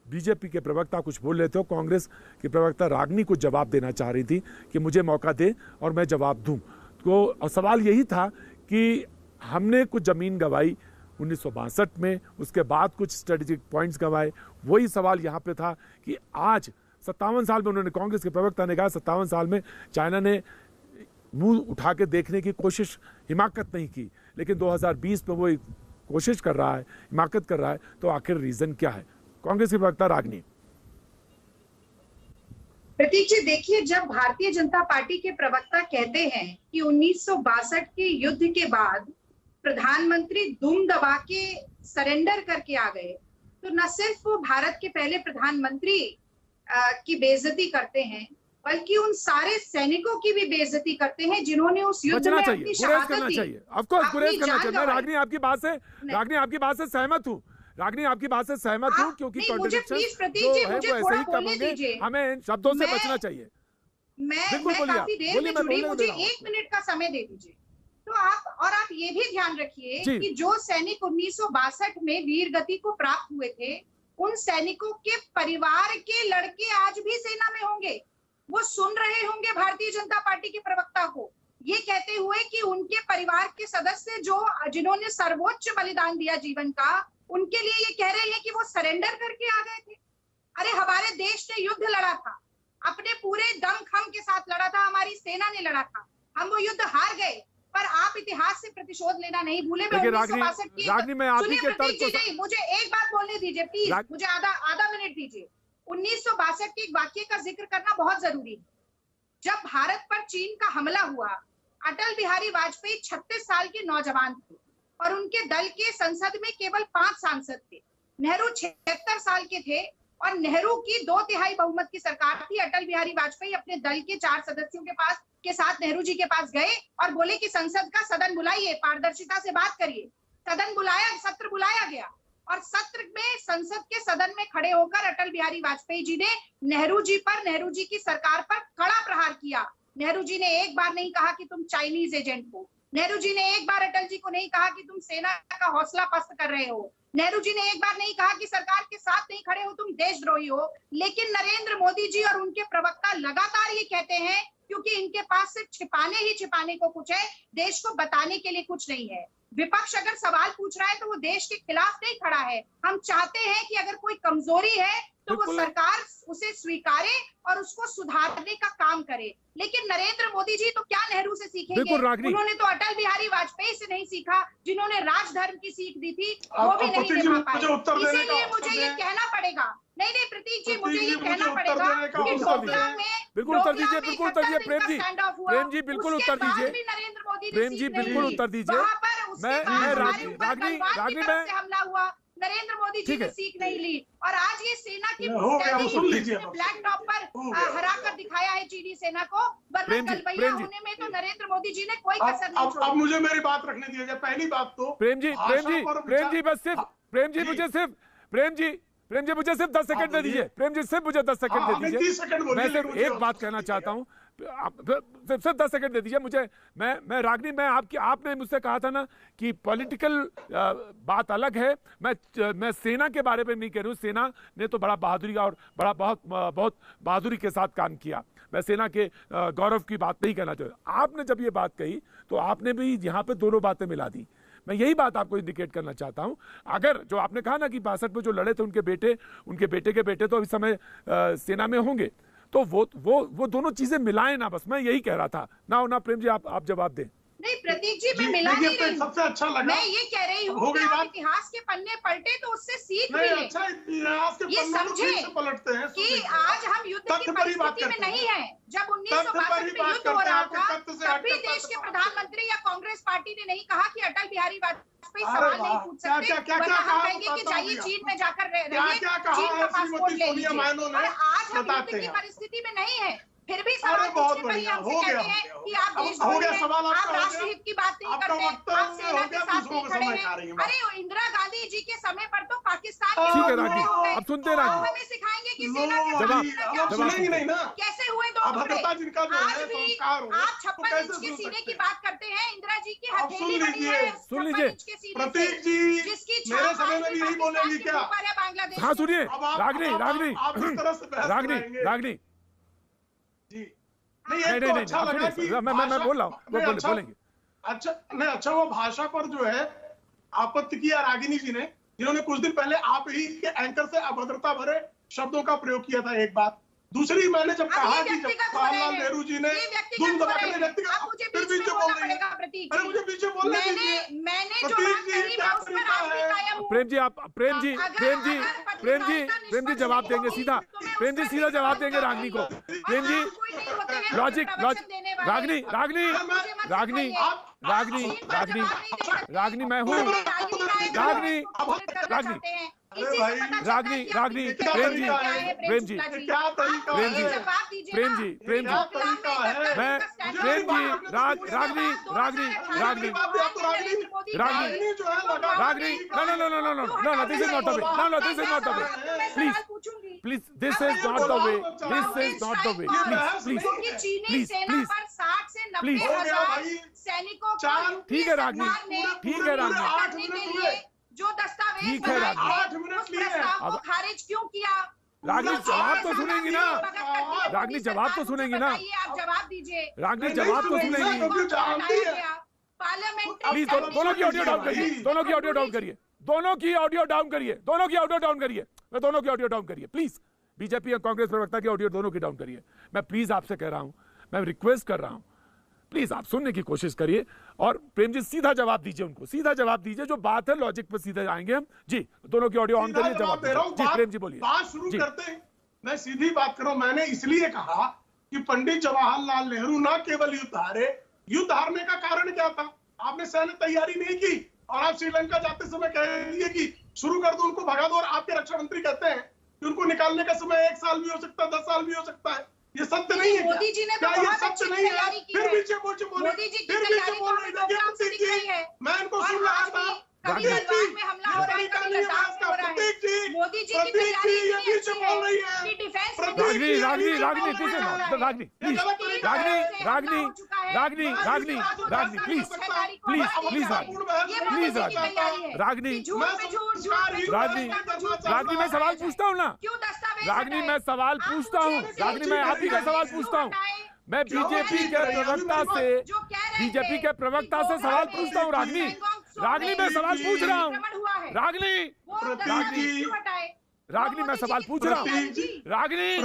बीजेपी के प्रवक्ता कुछ बोल रहे थे और कांग्रेस की प्रवक्ता रागनी कुछ जवाब देना चाह रही थी कि मुझे मौका दे और मैं जवाब दूं। तो सवाल यही था कि हमने कुछ ज़मीन गंवाई 1962 में, उसके बाद कुछ स्ट्रेटेजिक पॉइंट्स गंवाए। वही सवाल यहाँ पे था कि आज 57 साल में, उन्होंने कांग्रेस के प्रवक्ता ने कहा 57 साल में चाइना ने मुंह उठा के देखने की कोशिश, हिमाकत नहीं की, लेकिन 2020 में वो कोशिश कर रहा है, हिमाकत कर रहा है। तो आखिर रीज़न क्या है? कांग्रेस के प्रवक्ता रागनी। प्रतीक जी देखिए, जब भारतीय जनता पार्टी के प्रवक्ता कहते हैं कि 1962 के युद्ध के बाद प्रधानमंत्री दुम दबा के सरेंडर करके आ गए, तो न सिर्फ वो भारत के पहले प्रधानमंत्री की बेइज्जती करते हैं, बल्कि उन सारे सैनिकों की भी बेइज्जती करते हैं जिन्होंने उस युद्ध में अपनी शहादत दी। रागनी आपकी बात से सहमत हूँ। रागनी आपकी बात से सहमत हूँ, क्योंकि थोड़ा बोलने दीजिए, हमें इन शब्दों से बचना चाहिए। मैं काफी देर में जुड़ी, मुझे 1 मिनट का समय दे दीजिए। तो आप ये भी ध्यान रखिए कि जो सैनिक 1962 में वीर गति को प्राप्त हुए थे, उन सैनिकों के परिवार के लड़के आज भी सेना में होंगे। वो सुन रहे होंगे भारतीय जनता पार्टी के प्रवक्ता को ये कहते हुए कि उनके परिवार के सदस्य जिन्होंने सर्वोच्च बलिदान दिया जीवन का, उनके लिए ये कह रहे हैं कि वो सरेंडर करके आ गए थे। अरे हमारे देश ने युद्ध लड़ा था, अपने पूरे दमखम के साथ लड़ा था, हमारी सेना ने लड़ा था, हम वो युद्ध हार गए, पर आप इतिहास से प्रतिशोध लेना नहीं भूले। मैं 1962 की सुनिए, मुझे एक बात बोलने दीजिए प्लीज, मुझे आधा मिनट दीजिए। 1962 के एक वाक्य का जिक्र करना बहुत जरूरी है। जब भारत पर चीन का हमला हुआ, अटल बिहारी वाजपेयी 36 साल के नौजवान थे और उनके दल के संसद में केवल 5 सांसद थे। नेहरू 76 साल के थे और नेहरू की 2/3 बहुमत की सरकार थी। अटल बिहारी वाजपेयी अपने दल के 4 सदस्यों के साथ नेहरू जी के पास गए और बोले कि संसद का सदन बुलाइए, पारदर्शिता से बात करिए। सदन बुलाया, सत्र बुलाया गया और सत्र में संसद के सदन में खड़े होकर अटल बिहारी वाजपेयी जी ने नेहरू जी की सरकार पर कड़ा प्रहार किया। नेहरू जी ने एक बार नहीं कहा कि तुम चाइनीज एजेंट हो। नेहरू जी ने एक बार अटल जी को नहीं कहा कि तुम सेना का हौसला पस्त कर रहे हो। नेहरू जी ने एक बार नहीं कहा कि सरकार के साथ नहीं खड़े हो, तुम देशद्रोही हो। लेकिन नरेंद्र मोदी जी और उनके प्रवक्ता लगातार ये कहते हैं, क्योंकि इनके पास सिर्फ छिपाने को कुछ है, देश को बताने के लिए कुछ नहीं है। विपक्ष अगर सवाल पूछ रहा है तो वो देश के खिलाफ नहीं खड़ा है। हम चाहते हैं कि अगर कोई कमजोरी है तो वो सरकार उसे स्वीकारे और उसको सुधारने का काम करे। लेकिन नरेंद्र मोदी जी तो क्या नेहरू से सीखेंगे? उन्होंने तो अटल बिहारी वाजपेयी से नहीं सीखा, जिन्होंने राजधर्म की सीख दी थी, वो भी नहीं निभा पाए। इसीलिए मुझे ये कहना पड़ेगा, नहीं प्रतीक जी, मुझे ये कहना पड़ेगा कि डोकलाम में बिल्कुल उत्तर दीजिए प्रेम जी, बिल्कुल उत्तर दीजिए नरेंद्र मोदी प्रेम जी, बिल्कुल उत्तर दीजिए। रागनी में हमला हुआ, नरेंद्र मोदी जी ने सीख नहीं ली और आज ये सेना की ब्लैक टॉप पर हरा कर दिखाया है चीनी सेना को, वरना गलबैया होने में तो नरेंद्र मोदी जी ने कोई कसर नहीं छोड़ी। अब मुझे मेरी बात रखने दीजिए। पहली बात तो प्रेम जी मुझे सिर्फ 10 सेकंड दे दीजिए। प्रेम जी सिर्फ मुझे 10 सेकंड दे दीजिए। मैं सिर्फ एक बात कहना चाहता हूँ, सिर्फ 10 सेकंड दे दीजिए मुझे। मैं रागनी, आपने मुझसे कहा था ना कि पॉलिटिकल बात अलग है। मैं सेना के बारे में नहीं कह रही हूँ। सेना ने तो बड़ा बहादुरी और बहुत बहादुरी के साथ काम किया। मैं सेना के गौरव की बात नहीं कहना चाहता। आपने जब ये बात कही तो आपने भी यहाँ पे दोनों बातें मिला दी। मैं यही बात आपको इंडिकेट करना चाहता हूं। अगर जो आपने कहा ना कि 62 में जो लड़े थे उनके बेटे के बेटे तो इस समय सेना में होंगे, तो वो दोनों चीजें मिलाएं ना, बस मैं यही कह रहा था ना। प्रेम जी आप जवाब दें। नहीं प्रतीक जी, मैं मिला नहीं रही, सबसे अच्छा लगा, मैं ये कह रही हूँ कि आप इतिहास के पन्ने पलटे तो उससे सीख मिले। अच्छा, इतिहास के ये समझे पलटते हैं कि आज हम युद्ध की परिस्थिति में नहीं है। जब 1962 में युद्ध हो रहा था तब भी देश के प्रधानमंत्री या कांग्रेस पार्टी ने नहीं कहा कि अटल बिहारी वाजपेयी सवाल नहीं पूछ सकते, वरना हम कहेंगे कि जाइए चीन में जाकर रहिए, चीन का पासपोर्ट ले लीजिए। और आज हम युद्ध की परिस्थिति में नहीं है, फिर भी सवाल पूछने पर ही हमसे कहते हैं कि आप देशद्रोही हैं, आप राष्ट्रहित की बात नहीं करते, आप सेना के साथ नहीं खड़े हैं। अरे इंदिरा गांधी जी के समय पर तो पाकिस्तान के अब सुनते रहिए, हमें सिखाएंगे कि सेना के कैसे हुए 2 टुकड़े। आज भी आप 56 इंच के सीने की बात करते हैं, इंदिरा जी की हथेली बनी है 56 इंच के सीने से, जिसकी छाप ऊपर है बांग्लादेश। हाँ सुनिए रागनी जी नहीं, अच्छा लगा कि मैं बोल रहा हूँ, वो बोलेंगे। अच्छा वो भाषा पर जो है आपत्ति किया रागिनी जी ने, जिन्होंने कुछ दिन पहले आप ही के एंकर से अभद्रता भरे शब्दों का प्रयोग किया था। एक बात। दूसरी, मैंने जब कहा कि जब जवाहरलाल नेहरू जी ने दुम दबा के फिर बीच में बोल रही है, अरे मुझे बीच में बोलने दीजिए। मैंने जो बात कही मैं उस पर आप भी कायम प्रेम जी जवाब देंगे सीधा, प्रेम जी सीधा जवाब देंगे रागनी को। प्रेम जी लॉजिक रागनी मैं हूँ, रागनी Prem ji this is not the way. Please, this is not the way. Please. ठीक है रागनी, जो दस्तावेज ठीक है अब खारिज क्यों किया? रागनी जवाब तो सुनेंगी ना, रागनी जवाब तो सुनेंगी ना, आप जवाब दीजिए। रागनी जवाब तो सुनेंगी। प्लीज दोनों की ऑडियो डाउन करिए, मैं दोनों की ऑडियो डाउन करिए प्लीज। बीजेपी और कांग्रेस प्रवक्ता की ऑडियो दोनों की डाउन करिए। मैं प्लीज आपसे कह रहा हूं, मैं रिक्वेस्ट कर रहा हूं, प्लीज आप सुनने की कोशिश करिए और प्रेम जी सीधा जवाब दीजिए, उनको सीधा जवाब दीजिए। जो बात है लॉजिक पर सीधे आएंगे हम। जी दोनों की ऑडियो ऑन करिए, जवाब दे रहा हूं। जी प्रेम जी बोलिए। बात शुरू करते हैं, मैं सीधी बात करूं। मैंने इसलिए कहा कि पंडित जवाहरलाल नेहरू न केवल युद्ध हारे, युद्ध हारने का कारण क्या था? आपने सैन्य तैयारी नहीं की और आप श्रीलंका जाते समय कह दिए कि शुरू कर दो, उनको भगा दो। और आपके रक्षा मंत्री कहते हैं कि उनको निकालने का समय 1 साल भी हो सकता है, 10 साल भी हो सकता है। ये सत्य नहीं है? मोदी जी ने तो बहुत अच्छी तैयारी की है। फिर पीछे मोदी जी की तैयारी तो हमें प्रोग्राम से दिख रही है। मैं इनको सुन रहा था। कभी गलवान में हमला हो रहा है, कभी लद्दाख में हो रहा है। मोदी जी की तैयारी इतनी अच्छी है कि डिफेंस रागनी मैं सवाल पूछता हूँ ना, रागनी मैं सवाल पूछता हूँ, रागनी मैं आप ही का सवाल पूछता हूँ। मैं बीजेपी के प्रवक्ता से सवाल पूछता हूँ। रागनी मैं सवाल पूछ रहा हूँ। रागनी मैं सवाल पूछ रहा हूँ। रागनी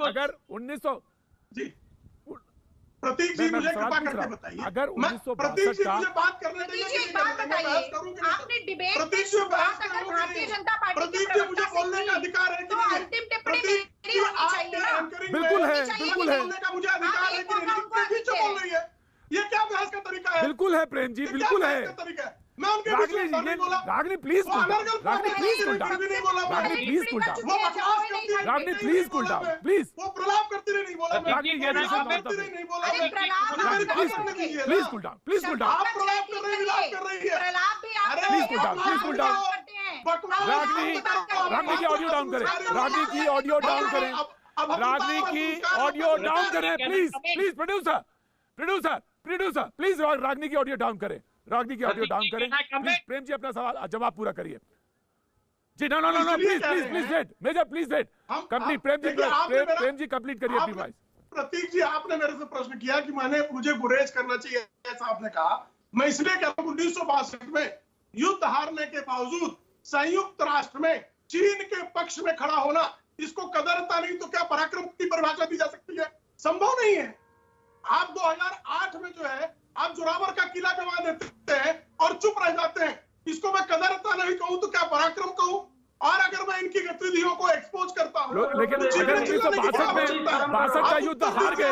अगर 1900 प्रतीक जी मुझे कृपा करके बताइए, अगर 1962 प्रतीक जी मुझे बात करने दीजिए। एक बात बताइए, आपने डिबेट में भारतीय जनता पार्टी प्रतीक जी मुझे बोलने का अधिकार है कि नहीं? अंतिम टिप्पणी मेरी होनी चाहिए ना। बिल्कुल है बोलने का मुझे अधिकार है कि नहीं? पीछे बोल रही है, ये क्या बहस का तरीका है? बिल्कुल है प्रेम जी, बिल्कुल है। मैं उनके बीच में नहीं बोला। Ragini please cool down, Ragini please cool down, please वो प्रलाप करती रही, नहीं बोला। रागनी नहीं बोला। Please cool down, please cool down. आप प्रलाप कर रही है। Please cool down. रागनी की ऑडियो डाउन करें, रागनी की ऑडियो डाउन करें, प्लीज प्रोड्यूसर प्लीज रागनी की ऑडियो डाउन करें, रागनी की ऑडियो डाउन करें। प्लीज प्रेम जी अपना सवाल जवाब पूरा करिए। जी no please wait major, please wait complete. Prem ji complete करिए अपनी वॉइस। प्रतीक जी आपने मेरे से प्रश्न किया कि मुझे गुरेज करना चाहिए, ऐसा आपने कहा। मैं इसलिए कह रहा हूं 1962 में युद्ध हारने के बावजूद संयुक्त राष्ट्र में चीन के पक्ष में खड़ा होना, इसको कदरता नहीं तो क्या पराक्रम की परिभाषा दी जा सकती है? संभव नहीं है। आप 2008 में जो है आप जोरावर का किला गंवा देते हैं और चुप रह जाते हैं। इसको मैं कदरता नहीं कहूं तो क्या पराक्रम कहूं? और अगर मैं इनकी गतिविधियों को एक्सपोज करता हूं, लेकिन अगर 1962 में 62 का युद्ध हार गए,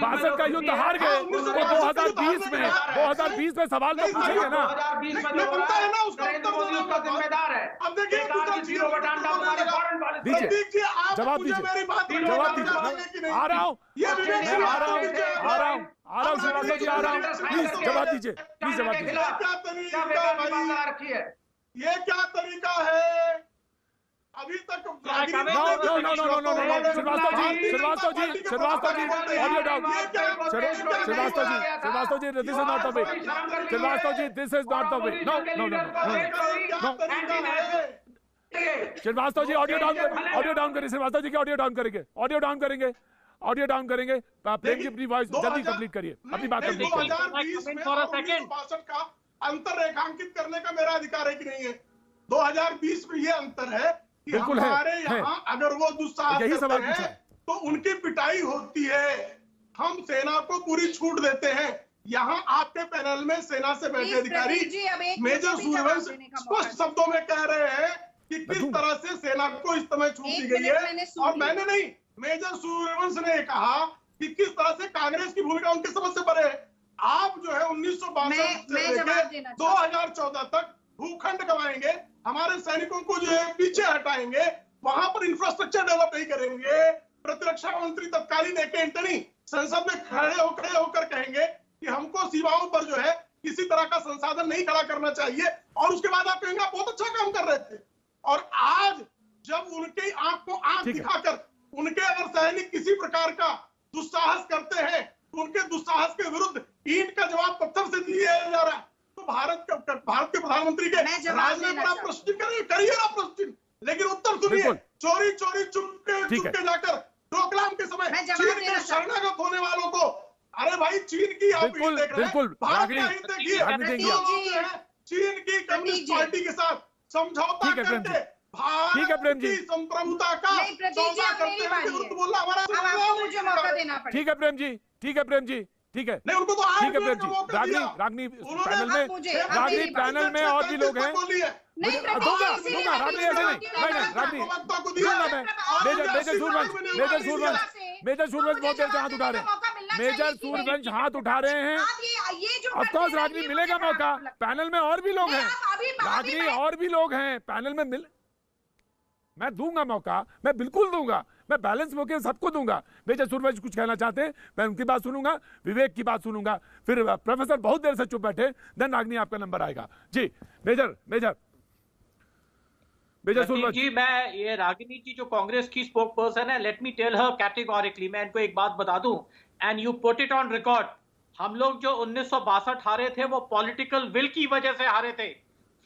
62 का युद्ध हार गए तो 2020 में सवाल तो पूछेंगे ना। बनता है ना, उसका जिम्मेदार है। अब देखिए जवाब दीजिए, आ रहा हूँ श्रीवास्तव जी, आ रहा हूँ। प्लीज जवाब दीजिए, ये क्या तरीका है? अभी तक Srivastava ji audio down. Srivastava ji this is not the way. Srivastava ji this is not the way. No Srivastava ji audio down करिए। श्रीवास्तव जी की ऑडियो डाउन करेंगे, ऑडियो डाउन करेंगे। प्रेम जी अपनी वॉइस जल्दी कंप्लीट करिए, अपनी बात कंप्लीट करिए। 2020 का अंतर रेखांकित करने का मेरा अधिकार है कि नहीं है? 2020 में ये अंतर है कि हमारे यहाँ अगर वो दुस्साहस यही सवाल करते हैं तो उनकी पिटाई होती है। हम सेना को पूरी छूट देते हैं। यहाँ आपके पैनल में सेना से बैठे अधिकारी मेजर सूर्यवंश स्पष्ट शब्दों में कह रहे हैं कि किस तरह से सेना को इस समय छूट दी गई है, और मैंने नहीं, मेजर सूर्यवंश ने कहा कि किस तरह से कांग्रेस की भूमिका उनकी समझ से परे। आप जो है 1962 से 2014 तक भूखंड गवाएंगे, हमारे सैनिकों को जो है पीछे हटाएंगे, वहां पर इंफ्रास्ट्रक्चर डेवलप नहीं करेंगे। प्रतिरक्षा मंत्री तत्कालीन एंटनी संसद में खड़े होकर कहेंगे कि हमको सीमाओं पर जो है किसी तरह का संसाधन नहीं खड़ा करना चाहिए, और उसके बाद आप कहेंगे बहुत अच्छा काम कर रहे थे। और आज जब उनके आंख को आंख दिखाकर उनके अगर सैनिक किसी प्रकार का दुस्साहस करते हैं तो उनके दुस्साहस के विरुद्ध ईंट का जवाब पत्थर से दिया जा रहा है, तो भारत के प्रधानमंत्री के राजनीति पर प्रश्न करिए ना प्रश्न, लेकिन उत्तर सुनिए। चोरी चुपके जाकर डोकलाम के समय चीन के शरणागत होने वालों को, अरे भाई चीन की आप हित देख रहे हैं, भारत का हित देखिए। चीन की कम्युनिस्ट पार्टी के साथ समझौता करके भारत की संप्रभुता का सौदा करते हैं, बोलना हमारा। ठीक है प्रेम जी, ठीक है प्रेम जी, ठीक है, नहीं उनको तो ठीक है प्रेम जी। रागनी पैनल में और भी लोग हैं। दूंगा रागनी, ऐसे नहीं रागनी दूंगा मैं। मेजर सूरवंश बहुत देर से हाथ उठा रहे हैं, मेजर सूरवंश हाथ उठा रहे हैं। ऑफकोर्स रागनी मिलेगा मौका, पैनल में और भी लोग हैं रागनी, और भी लोग हैं पैनल में। मैं दूंगा मौका, मैं बिल्कुल दूंगा, मैं बैलेंस मौके सबको दूंगा। मेजर सूरवंश कुछ कहना चाहते हैं, मैं उनकी बात सुनूंगा, विवेक की बात सुनूंगा, फिर प्रोफेसर बहुत देर से चुप बैठे, देन रागनी आपका नंबर आएगा। जी मेजर सूरवंश जी, मैं ये रागिनी जी जो कांग्रेस की स्पोक पर्सन है, let me tell her categorically, मैं इनको एक बात बता दूं and you put it on record. हम लोग जो 1962 हारे थे वो पॉलिटिकल विल की वजह से हारे थे।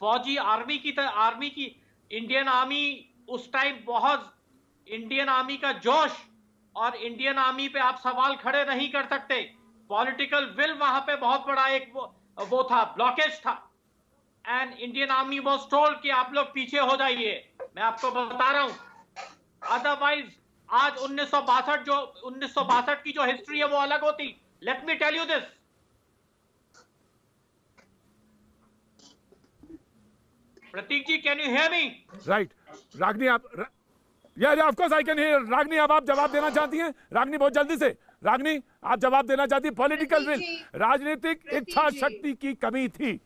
फौजी आर्मी की इंडियन आर्मी उस टाइम बहुत, इंडियन आर्मी का जोश और इंडियन आर्मी पे आप सवाल खड़े नहीं कर सकते। पॉलिटिकल विल वहां पे बहुत बड़ा एक वो था, ब्लॉकेज था, and Indian army was told कि आप लोग पीछे हो जाइए। मैं आपको बता रहा हूं, अदरवाइज आज 1962 की जो हिस्ट्री है वो अलग होती। Let me tell you this. Prateek ji, can you hear me? Right Ragini, आप of course I can hear. Ragini, अब आप जवाब देना चाहती हैं? रागनी बहुत जल्दी से, रागनी आप जवाब देना चाहती हैं? पॉलिटिकल विल, राजनीतिक इच्छा शक्ति की कमी थी।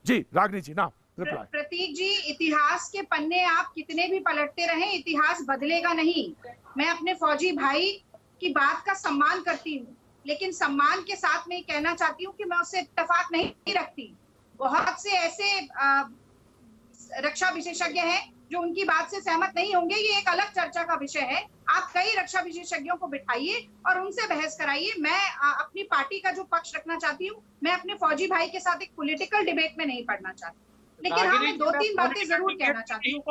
जी रागनी जी, ना रिप्लाई। प्रतीक जी, इतिहास के पन्ने आप कितने भी पलटते रहें, इतिहास बदलेगा नहीं। मैं अपने फौजी भाई की बात का सम्मान करती हूँ, लेकिन सम्मान के साथ मैं कहना चाहती हूँ कि मैं उससे इत्तेफाक नहीं रखती। बहुत से ऐसे रक्षा विशेषज्ञ हैं जो उनकी बात से सहमत नहीं होंगे, ये एक अलग चर्चा का विषय है। आप कई रक्षा विशेषज्ञों को बिठाइए और उनसे बहस कराइए। मैं अपनी पार्टी का जो पक्ष रखना चाहती हूँ, मैं अपने फौजी भाई के साथ एक पॉलिटिकल डिबेट में नहीं पढ़ना चाहती, लेकिन हाँ, मैं 2-3 बातें जरूर कहना चाहती हूँ।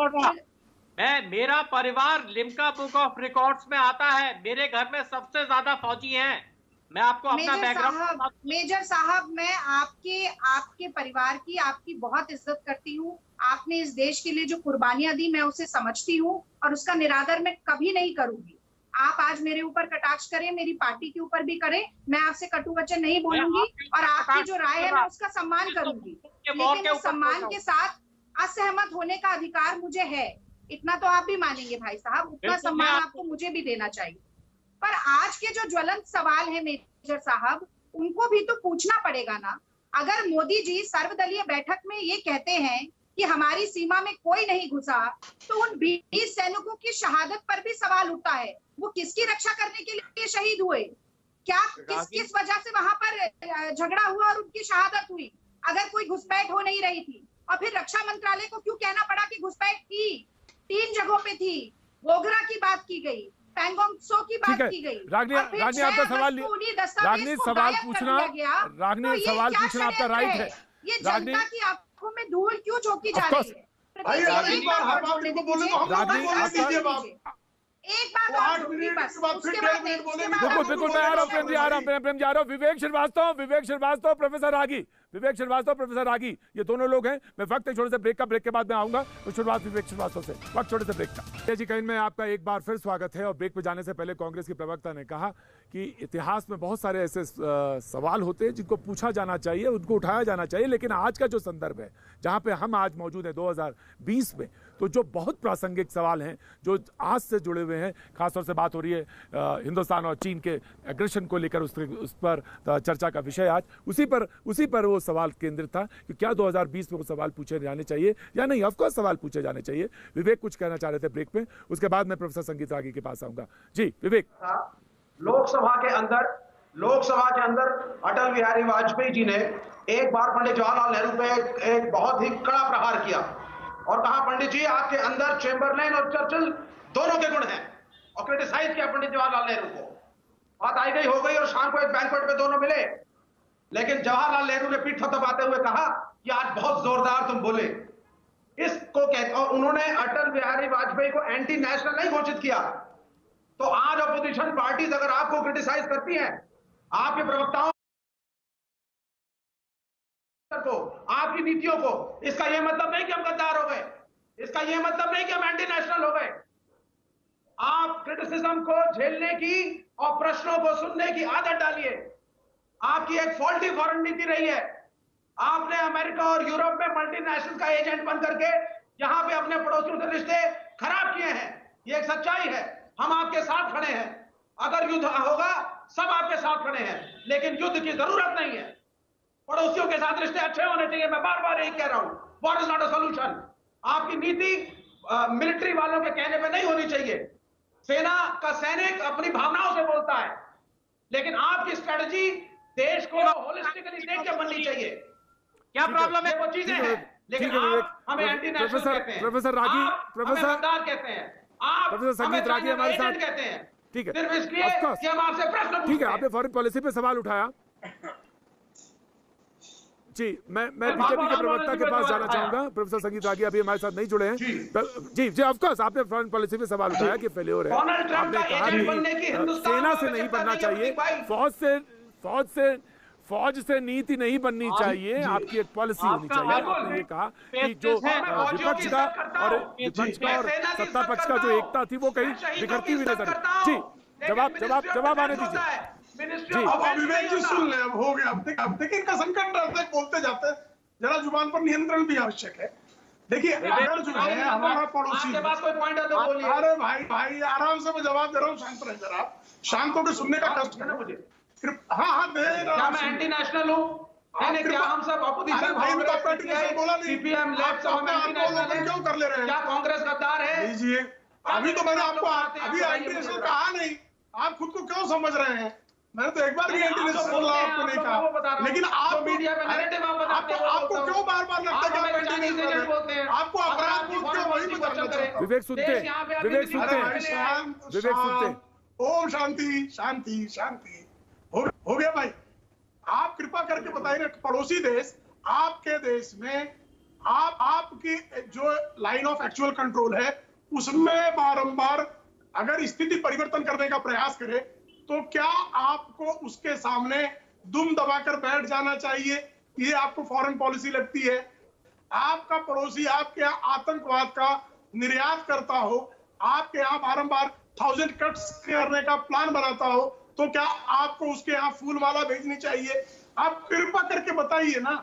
मेरा परिवार लिम्का बुक ऑफ रिकॉर्ड्स में आता है, मेरे घर में सबसे ज्यादा फौजी हैं। मैं आपको अपना बैकग्राउंड, मेजर साहब, मैं आपके परिवार की, आपकी बहुत इज्जत करती हूँ। आपने इस देश के लिए जो कुर्बानियां दी, मैं उसे समझती हूँ और उसका निरादर मैं कभी नहीं करूंगी। आप आज मेरे ऊपर कटाक्ष करें, मेरी पार्टी के ऊपर भी करें, मैं आपसे कटु वचन नहीं बोलूंगी और आपकी जो राय है मैं उसका सम्मान करूंगी, लेकिन उस सम्मान के साथ असहमत होने का अधिकार मुझे है। इतना तो आप भी मानेंगे भाई साहब, उतना सम्मान आपको मुझे भी देना चाहिए। पर आज के जो ज्वलंत सवाल है मेजर साहब, उनको भी तो पूछना पड़ेगा ना। अगर मोदी जी सर्वदलीय बैठक में ये कहते हैं कि हमारी सीमा में कोई नहीं घुसा, तो उन 20 सैनिकों की शहादत पर भी सवाल उठता है। वो किसकी रक्षा करने के लिए शहीद हुए? क्या किस वजह से वहां पर झगड़ा हुआ और उनकी शहादत हुई? अगर कोई घुसपैठ हो नहीं रही थी, और फिर रक्षा मंत्रालय को क्यों कहना पड़ा कि घुसपैठ थी? 3 जगहों पे थी। गोगरा की बात की गई, पैंगोंग त्सो की बात की गई। रागनी आपका सवाल, रागनी सवाल पूछना आपका राइट है। ये जनता की आंखों में धूल क्यों झोंकी जा रही है? एक बात और, बिल्कुल मैं आ रहा हूँ प्रेम जी, आ रहा हूँ। विवेक श्रीवास्तव, प्रोफेसर रागी, विवेक श्रीवास्तव, प्रोफेसर रागी, ये दोनों लोग हैं। मैं वक्त छोटे से ब्रेक का, ब्रेक के बाद मैं आऊंगा तो शुरुआत विवेक श्रीवास्तव से, वक्त छोटे से ब्रेक का। जी कहीं में आपका एक बार फिर स्वागत है। और ब्रेक पे जाने से पहले कांग्रेस की प्रवक्ता ने कहा कि इतिहास में बहुत सारे ऐसे सवाल होते हैं जिनको पूछा जाना चाहिए, उनको उठाया जाना चाहिए, लेकिन आज का जो संदर्भ है जहां पे हम आज मौजूद हैं 2020 में, तो जो बहुत प्रासंगिक सवाल हैं जो आज से जुड़े हुए हैं, खासतौर से बात हो रही है हिंदुस्तान और चीन के एग्रेशन को लेकर, उस पर चर्चा का विषय आज उसी पर वो सवाल केंद्रित था कि क्या 2020 में वो सवाल पूछे जाने चाहिए या नहीं। ऑफकोर्स सवाल पूछे जाने चाहिए। विवेक कुछ कहना चाह रहे थे ब्रेक में, उसके बाद मैं प्रोफेसर संगीत रागी के पास आऊंगा। जी विवेक। लोकसभा के अंदर अटल बिहारी वाजपेयी जी ने एक बार पंडित जवाहरलाल नेहरू पे एक बहुत ही कड़ा प्रहार किया और कहा, पंडित जी आपके अंदर चेम्बरलेन और चर्चिल दोनों के गुण हैं, और क्रिटिसाइज किया पंडित जवाहरलाल नेहरू को। बात आई गई हो गई और शाम को एक बैंक्वेट पे दोनों मिले, लेकिन जवाहरलाल नेहरू ने पीठ थपथपाते हुए कहा कि आज बहुत जोरदार तुम बोले। इसको कहते, और उन्होंने अटल बिहारी वाजपेयी को एंटी नेशनल नहीं घोषित किया। तो आज अपोजिशन पार्टीज अगर आपको क्रिटिसाइज करती हैं, आपके प्रवक्ताओं को, आपकी नीतियों को, इसका यह मतलब नहीं कि हम गद्दार हो गए, इसका यह मतलब नहीं कि हम एंटी नेशनल हो गए। आप क्रिटिसिज्म को झेलने की और प्रश्नों को सुनने की आदत डालिए। आपकी एक फॉल्टी फॉरेन नीति रही है। आपने अमेरिका और यूरोप में मल्टीनेशनल का एजेंट बन करके यहां पे अपने पड़ोसियों से रिश्ते खराब किए हैं। ये एक सच्चाई है। हम आपके साथ खड़े हैं। अगर युद्ध होगा सब आपके साथ खड़े हैं, लेकिन युद्ध की जरूरत नहीं है। पड़ोसियों के साथ रिश्ते अच्छे होने चाहिए। मैं बार बार यही कह रहा हूं, war is not a solution. आपकी नीति मिलिट्री वालों के कहने पे नहीं होनी चाहिए। सेना का सैनिक अपनी भावनाओं से बोलता है, लेकिन आपकी स्ट्रेटजी देश को होलिस्टिकली देख के बननी चाहिए। क्या प्रॉब्लम है? वो चीजें हैं, लेकिन आप हमें एंटी नेशनल कहते हैं, प्रोफेसर रागी, प्रोफेसर गद्दार कहते हैं, आप प्रोफेसर संगीत रागी हमारे साथ कहते हैं। ठीक है, सिर्फ इसलिए कि हम आपसे प्रश्न पूछते हैं। ठीक है, आपने फॉरेन पॉलिसी पे सवाल उठाया। जी मैं बीजेपी के प्रवक्ता के पास जाना चाहूंगा। प्रोफेसर संगीत रागी अभी हमारे साथ नहीं जुड़े हैं। जी ऑफ कोर्स आपने फॉरेन पॉलिसी पे सवाल उठाया कि फेल्योर है। आपने कहा कि सेना से नहीं बनना चाहिए, फौज से नीति नहीं बननी चाहिए, आपकी एक पॉलिसी होनी चाहिए। आपने ये कहा कि जो विपक्ष का और सत्ता पक्ष का जो एकता थी वो कहीं बिखरती हुई नजर। जी जवाब आने दीजिए। जी अब विवेक जी सुन ले, अब हो गया। अब देखिए इनका संकट रहता है, बोलते जाते हैं, जरा जुबान पर नियंत्रण भी आवश्यक है। देखिए अगर जो है हमारा पड़ोसी, अरे भाई आराम से मैं जवाब दे रहा हूँ, शांत रहे जरा, शांत होकर सुनने का कष्ट है मुझे। हाँ दे रहा, मैं एंटी नेशनल हूँ। क्या हम सब अपोजिशन बोला नहीं, सीपीएम लेफ्ट क्यों कर ले रहे हैं? क्या कांग्रेस गद्दार है? लीजिए, अभी तो मैंने आपको अभी एंटी नेशनल कहा नहीं, आप खुद को क्यों समझ रहे हैं? मैंने तो एक बार भी एंटी नेशनल बोला आपको नहीं कहा, लेकिन आप मीडिया में नैरेटिव आपको क्यों बार लगता है कि आप एंटी नेशनल बोलते हैं? आपको अपराध क्यों वही पता चलता? विवेक सुनते ओम शांति शांति शांति। हो गया भाई, आप कृपा करके बताइए, पड़ोसी देश आपके देश में आपकी जो लाइन ऑफ एक्चुअल कंट्रोल है उसमें बारंबार अगर स्थिति परिवर्तन करने का प्रयास करे तो क्या आपको उसके सामने दुम दबाकर बैठ जाना चाहिए? ये आपको फॉरेन पॉलिसी लगती है? आपका पड़ोसी आपके यहाँ आतंकवाद का निर्यात करता हो, आपके यहाँ बारंबार 1000 कट्स करने का प्लान बनाता हो, तो क्या आपको उसके यहाँ फूल माला भेजनी चाहिए? आप कृपा करके बताइए ना।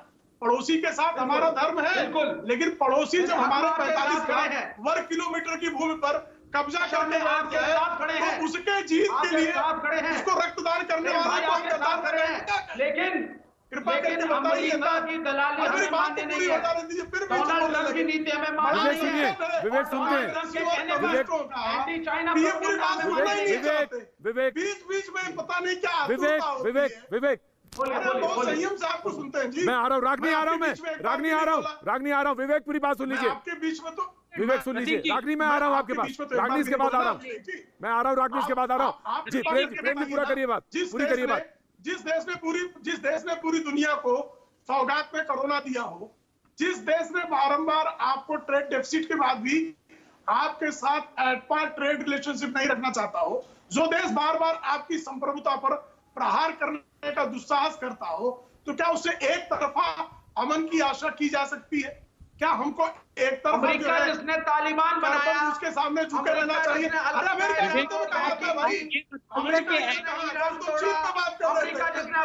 पड़ोसी के साथ हमारा धर्म है, लेकिन पड़ोसी जब हमारे 45 वर्ग किलोमीटर की भूमि पर कब्जा करने वाले साथ खड़े हैं, तो उसके जीत के लिए उसको रक्तदान करने वाले को रक्तदान खड़े हैं। लेकिन कृपा करके बताइए ना, अगर बात पूरी बता दीजिए, फिर डोनाल्ड ट्रंप की नीति हमें माननी है। विवेक सुनते हैं, विवेक बीच में पता नहीं क्या विवेक बहुत संयम से आपको सुनते हैं जी। मैं आ रहा हूँ, रागनी आ रहा हूँ, विवेक पूरी बात सुन लीजिए। आपके बीच में तो विवेक सुन लीजिए, रागनी मैं आ रहा हूँ आपके पास, रागनी इसके बाद आ रहा हूँ, मैं आ रहा हूँ रागनी इसके बाद आ रहा हूँ। जी प्रेम पूरा करिए बात, पूरी करिए बात। जिस देश ने पूरी दुनिया को सौगात में कोरोना दिया हो, जिस देश ने बारंबार आपको ट्रेड डेफिसिट के बाद भी आपके साथ एट पार ट्रेड रिलेशनशिप नहीं रखना चाहता हो, जो देश बार बार आपकी संप्रभुता पर प्रहार करने का दुस्साहस करता हो, तो क्या उससे एक तरफा अमन की आशा की जा सकती है? क्या हमको एक तरफा अमेरिका जिसने तालिबान बनाया उसके सामने झुके रहना चाहिए? अरे अमेरिका चीन पे बात कर रहे थे,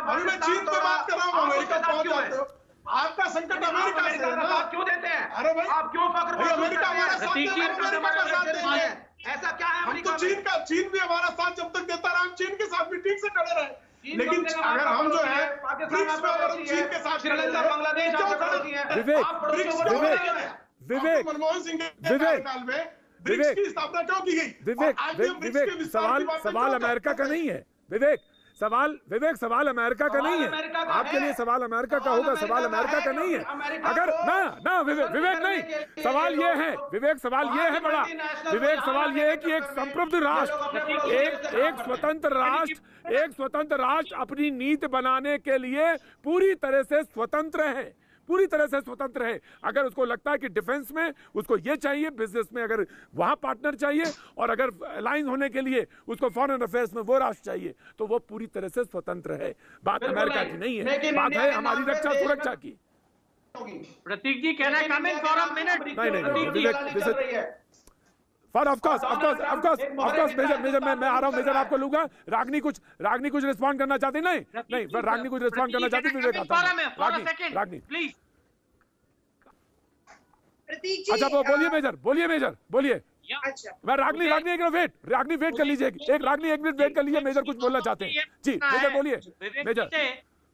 अभी मैं चीन पे बात कर रहा हूँ, अमेरिका पहुंच जाते हो। आपका संकट अमेरिका से है ना? क्यों देते हैं? अरे भाई आप क्यों फख्र अमेरिका हमारा साथ दे रहा है, अमेरिका का साथ देते हैं। ऐसा क्या है? हम तो चीन भी हमारा साथ जब तक देता रहा, हम चीन के साथ भी ठीक से खड़े रहे। लेकिन अगर हम जो है ब्रिक्स में अगर चीन के साथ श्रीलंका, बांग्लादेश विवेक मनमोहन सिंह के कार्यकाल में ब्रिक्स की स्थापना क्यों की गई? विवेक सवाल अमेरिका का नहीं है। विवेक सवाल अमेरिका का नहीं है। आपके लिए सवाल अमेरिका का होगा, सवाल अमेरिका का नहीं है। अगर ना विवेक नहीं, सवाल ये है विवेक, सवाल ये है बड़ा विवेक, सवाल ये है कि एक संप्रभुत्व राष्ट्र, एक स्वतंत्र राष्ट्र अपनी नीति बनाने के लिए पूरी तरह से स्वतंत्र है, पूरी तरह से स्वतंत्र है। अगर उसको लगता है कि डिफेंस में उसको ये चाहिए, बिजनेस में अगर वहां पार्टनर चाहिए, और अगर अलायंस होने के लिए उसको फॉरेन अफेयर्स में वो राष्ट्र चाहिए, तो वो पूरी तरह से स्वतंत्र है। बात अमेरिका की नहीं है, बात है हमारी रक्षा सुरक्षा की। प्रतीक जी कहना है कमेंट फॉर अ मिनट। नहीं विवेक, फॉर ऑफ कोर्स मेजर मैं आ रहा हूं, मेजर आपको लूंगा। रागनी कुछ रिस्पॉन्ड करना चाहती? नहीं रागनी कुछ रिस्पॉन्ड करना चाहती? विवेक आता हूं। रागनी प्लीज। अच्छा वो बोलिए मेजर बोलिए। अच्छा मैं रागनी एक मिनट वेट कर लीजिए, एक मिनट वेट कर लीजिए, मेजर कुछ बोलना चाहते हैं। जी मेजर बोलिए। मेजर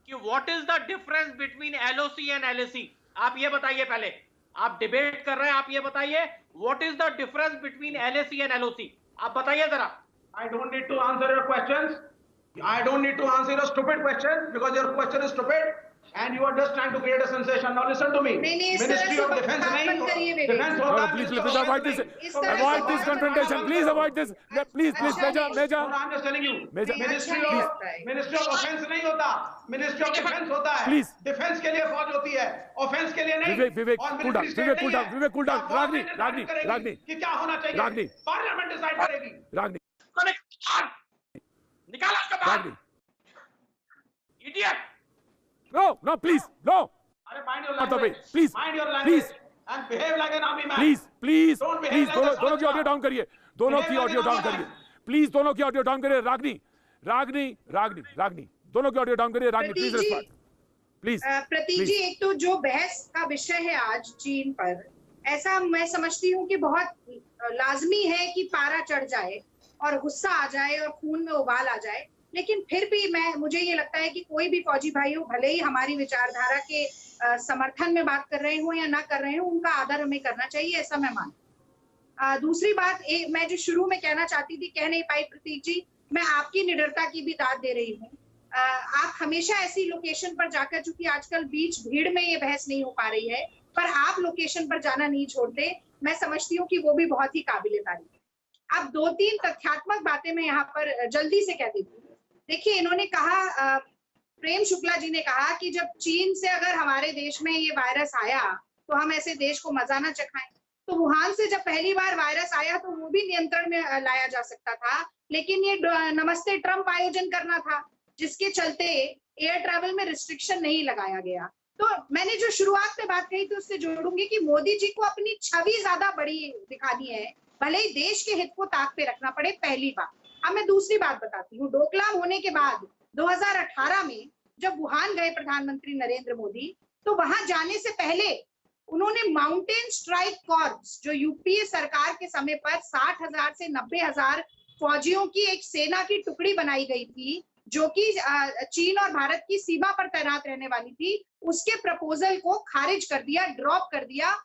कि what is the difference between LOC and LAC? आप ये बताइए, पहले आप डिबेट कर रहे हैं, आप ये बताइए what is the difference between LAC and LOC? आप बताइए जरा। I don't need to answer your questions. I don't need to answer your stupid question because your question is stupid and you are just trying to create a sensation. Now listen to me. Ministry of Defense नहीं, Defense होता है। Please avoid this confrontation. Please avoid this. Please, Major. I'm just telling you. Ministry of Offense नहीं होता, Ministry of Defense होता है। Please. Defense के लिए फौज होती है, offense के लिए नहीं। विवेक cool down. रागनी कि क्या होना चाहिए? पार्लियामेंट डिसाइड करेगी। रागनी निकाला उसका बाहर। इडियट। No, please, no. अरे mind your language. Please, mind your language and behave like an army man. Please, Don't behave like a दोनों की ऑडियो डाउन करिए, प्लीज दोनों की ऑडियो डाउन करिए। रागनी दोनों की ऑडियो डाउन करिए। रागनी प्लीज। प्रतीक जी, एक तो जो बहस का विषय है आज चीन पर, ऐसा मैं समझती हूँ कि बहुत लाजमी है कि पारा चढ़ जाए और गुस्सा आ जाए और खून में उबाल आ जाए, लेकिन फिर भी मुझे ये लगता है कि कोई भी फौजी भाई हो, भले ही हमारी विचारधारा के समर्थन में बात कर रहे हो या ना कर रहे हो, उनका आदर हमें करना चाहिए, ऐसा मैं मानती। दूसरी बात मैं जो शुरू में कहना चाहती थी, कह नहीं पाई प्रतीक जी, मैं आपकी निडरता की भी दाद दे रही हूँ। आप हमेशा ऐसी लोकेशन पर जाकर, चूंकि आजकल बीच भीड़ में ये बहस नहीं हो पा रही है, पर आप लोकेशन पर जाना नहीं छोड़ते, मैं समझती हूँ कि वो भी बहुत ही काबिले तारीफ। अब 2-3 तथ्यात्मक बातें मैं यहाँ पर जल्दी से कह देती हूँ। देखिए, इन्होंने कहा, प्रेम शुक्ला जी ने कहा कि जब चीन से अगर हमारे देश में ये वायरस आया तो हम ऐसे देश को मजा ना चखाएं। तो वुहान से जब पहली बार वायरस आया तो वो भी नियंत्रण में लाया जा सकता था, लेकिन ये नमस्ते ट्रंप आयोजन करना था, जिसके चलते एयर ट्रैवल में रिस्ट्रिक्शन नहीं लगाया गया। तो मैंने जो शुरुआत में बात कही थी उससे जोड़ूंगी कि मोदी जी को अपनी छवि ज्यादा बड़ी दिखानी है, भले ही देश के हित को ताक पे रखना पड़े, पहली बात। अब मैं दूसरी बात बताती हूँ। डोकलाम होने के बाद 2018 में जब वुहान गए प्रधानमंत्री नरेंद्र मोदी, तो वहां जाने से पहले उन्होंने माउंटेन स्ट्राइक कॉर्प्स, जो यूपीए सरकार के समय पर 60,000 से 90,000 फौजियों की एक सेना की टुकड़ी बनाई गई थी, जो कि चीन और भारत की सीमा पर तैनात रहने वाली थी, उसके प्रपोजल को खारिज कर दिया, ड्रॉप कर दिया।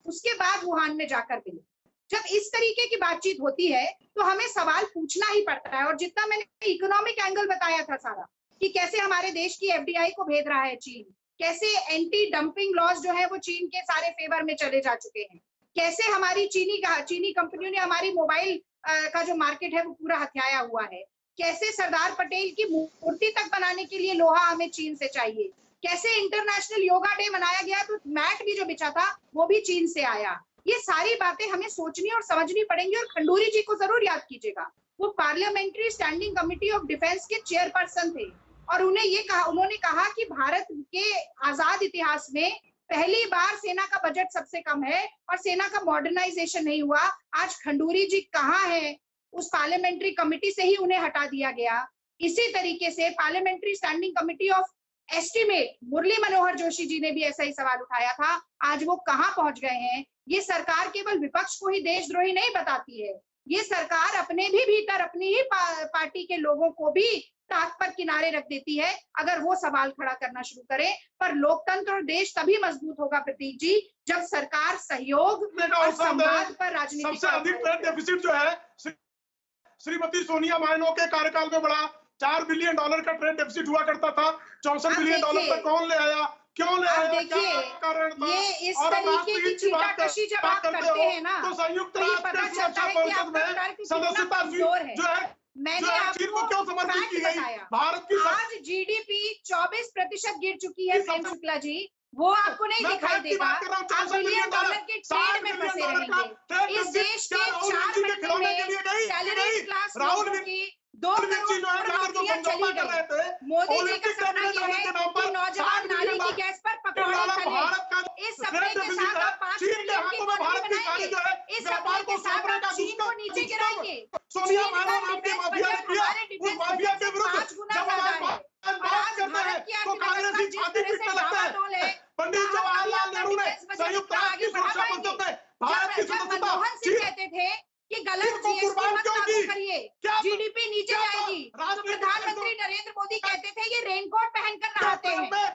उसके बाद वुहान में जाकर मिले। जब इस तरीके की बातचीत होती है तो हमें सवाल पूछना ही पड़ता है। और जितना मैंने इकोनॉमिक एंगल बताया था सारा, कि कैसे हमारे देश की एफडीआई को भेद रहा है चीन, कैसे एंटी डंपिंग लॉज जो है वो चीन के सारे फेवर में चले जा चुके हैं, कैसे हमारी चीनी कंपनियों ने हमारी मोबाइल का जो मार्केट है वो पूरा हथियाया हुआ है, कैसे सरदार पटेल की मूर्ति तक बनाने के लिए लोहा हमें चीन से चाहिए, कैसे इंटरनेशनल योगा डे मनाया गया तो मैट भी जो बिछा था वो भी चीन से आया। ये सारी बातें हमें सोचनी और समझनी पड़ेंगी। और खंडूरी जी को जरूर याद कीजिएगा, वो parliamentary standing committee of defence के चेयरपर्सन थे। और उन्होंने कहा कि भारत के आजाद इतिहास में पहली बार सेना का बजट सबसे कम है और सेना का मॉडर्नाइजेशन नहीं हुआ। आज खंडूरी जी कहाँ हैं? उस पार्लियामेंट्री कमेटी से ही उन्हें हटा दिया गया। इसी तरीके से parliamentary standing committee of estimate Murli Manohar Joshi ji ने भी ऐसा ही सवाल उठाया था। आज वो कहाँ पहुंच गए हैं? ये सरकार केवल विपक्ष को ही देशद्रोही नहीं बताती है, ये सरकार अपने भी भीतर अपनी ही पार्टी के लोगों को भी ताक पर किनारे रख देती है अगर वो सवाल खड़ा करना शुरू करे। पर लोकतंत्र और देश तभी मजबूत होगा प्रतीक जी, जब सरकार सहयोग और संवाद पर राजनीति। सबसे अधिक ट्रेड डेफिसिट जो है श्रीमती सोनिया माइनो के कार्यकाल में बढ़ा। $4 बिलियन का ट्रेड डेफिसिट हुआ करता था, $64 बिलियन पर कौन ले आया? क्यों ले आया? देखिए, ये इस तरीके की छींटाकशी जब आप करते हैं ना, तो संयुक्त तो ये पता चलता है कि आपका तर्क कितना कमजोर है। जो है मैंने आपको क्यों समर्पित की गई? भारत की आज जीडीपी 24% गिर चुकी है प्रेम शुक्ला जी, वो आपको नहीं दिखाई देगा। आप $1 बिलियन के ट्रेड में फंसे रहेंगे। इस देश के 4 महीने में सैलरी क्लास लोगों की 2 करोड़ नौकरियां चली गई। मोदी जी का सपना यह है कि नौजवान नारी की गैस पर पकौड़े तले। इस सपने के साथ आप 5 ट्रिलियन की इकोनॉमी बनाएंगे। इस सपने के साथ आप चीन को नीचे गिराएंगे। चीन का डिफेंस बजट हमारे डिफेंस बजट से 5 गुना ज्यादा है। और आज भारत की अर्थव्यवस्था जिस तरह से डामाडोल है, पंडित जवाहरलाल नेहरू ने संयुक्त राष्ट्र की सुरक्षा परिषद में भारत की जब मनमोहन सिंह कहते थे कि गलत जीएसटी मत लागू करिए, जीडीपी नीचे जाएगी, तो प्रधानमंत्री नरेंद्र मोदी कहते थे ये रेनकोट पहनकर नहाते हैं।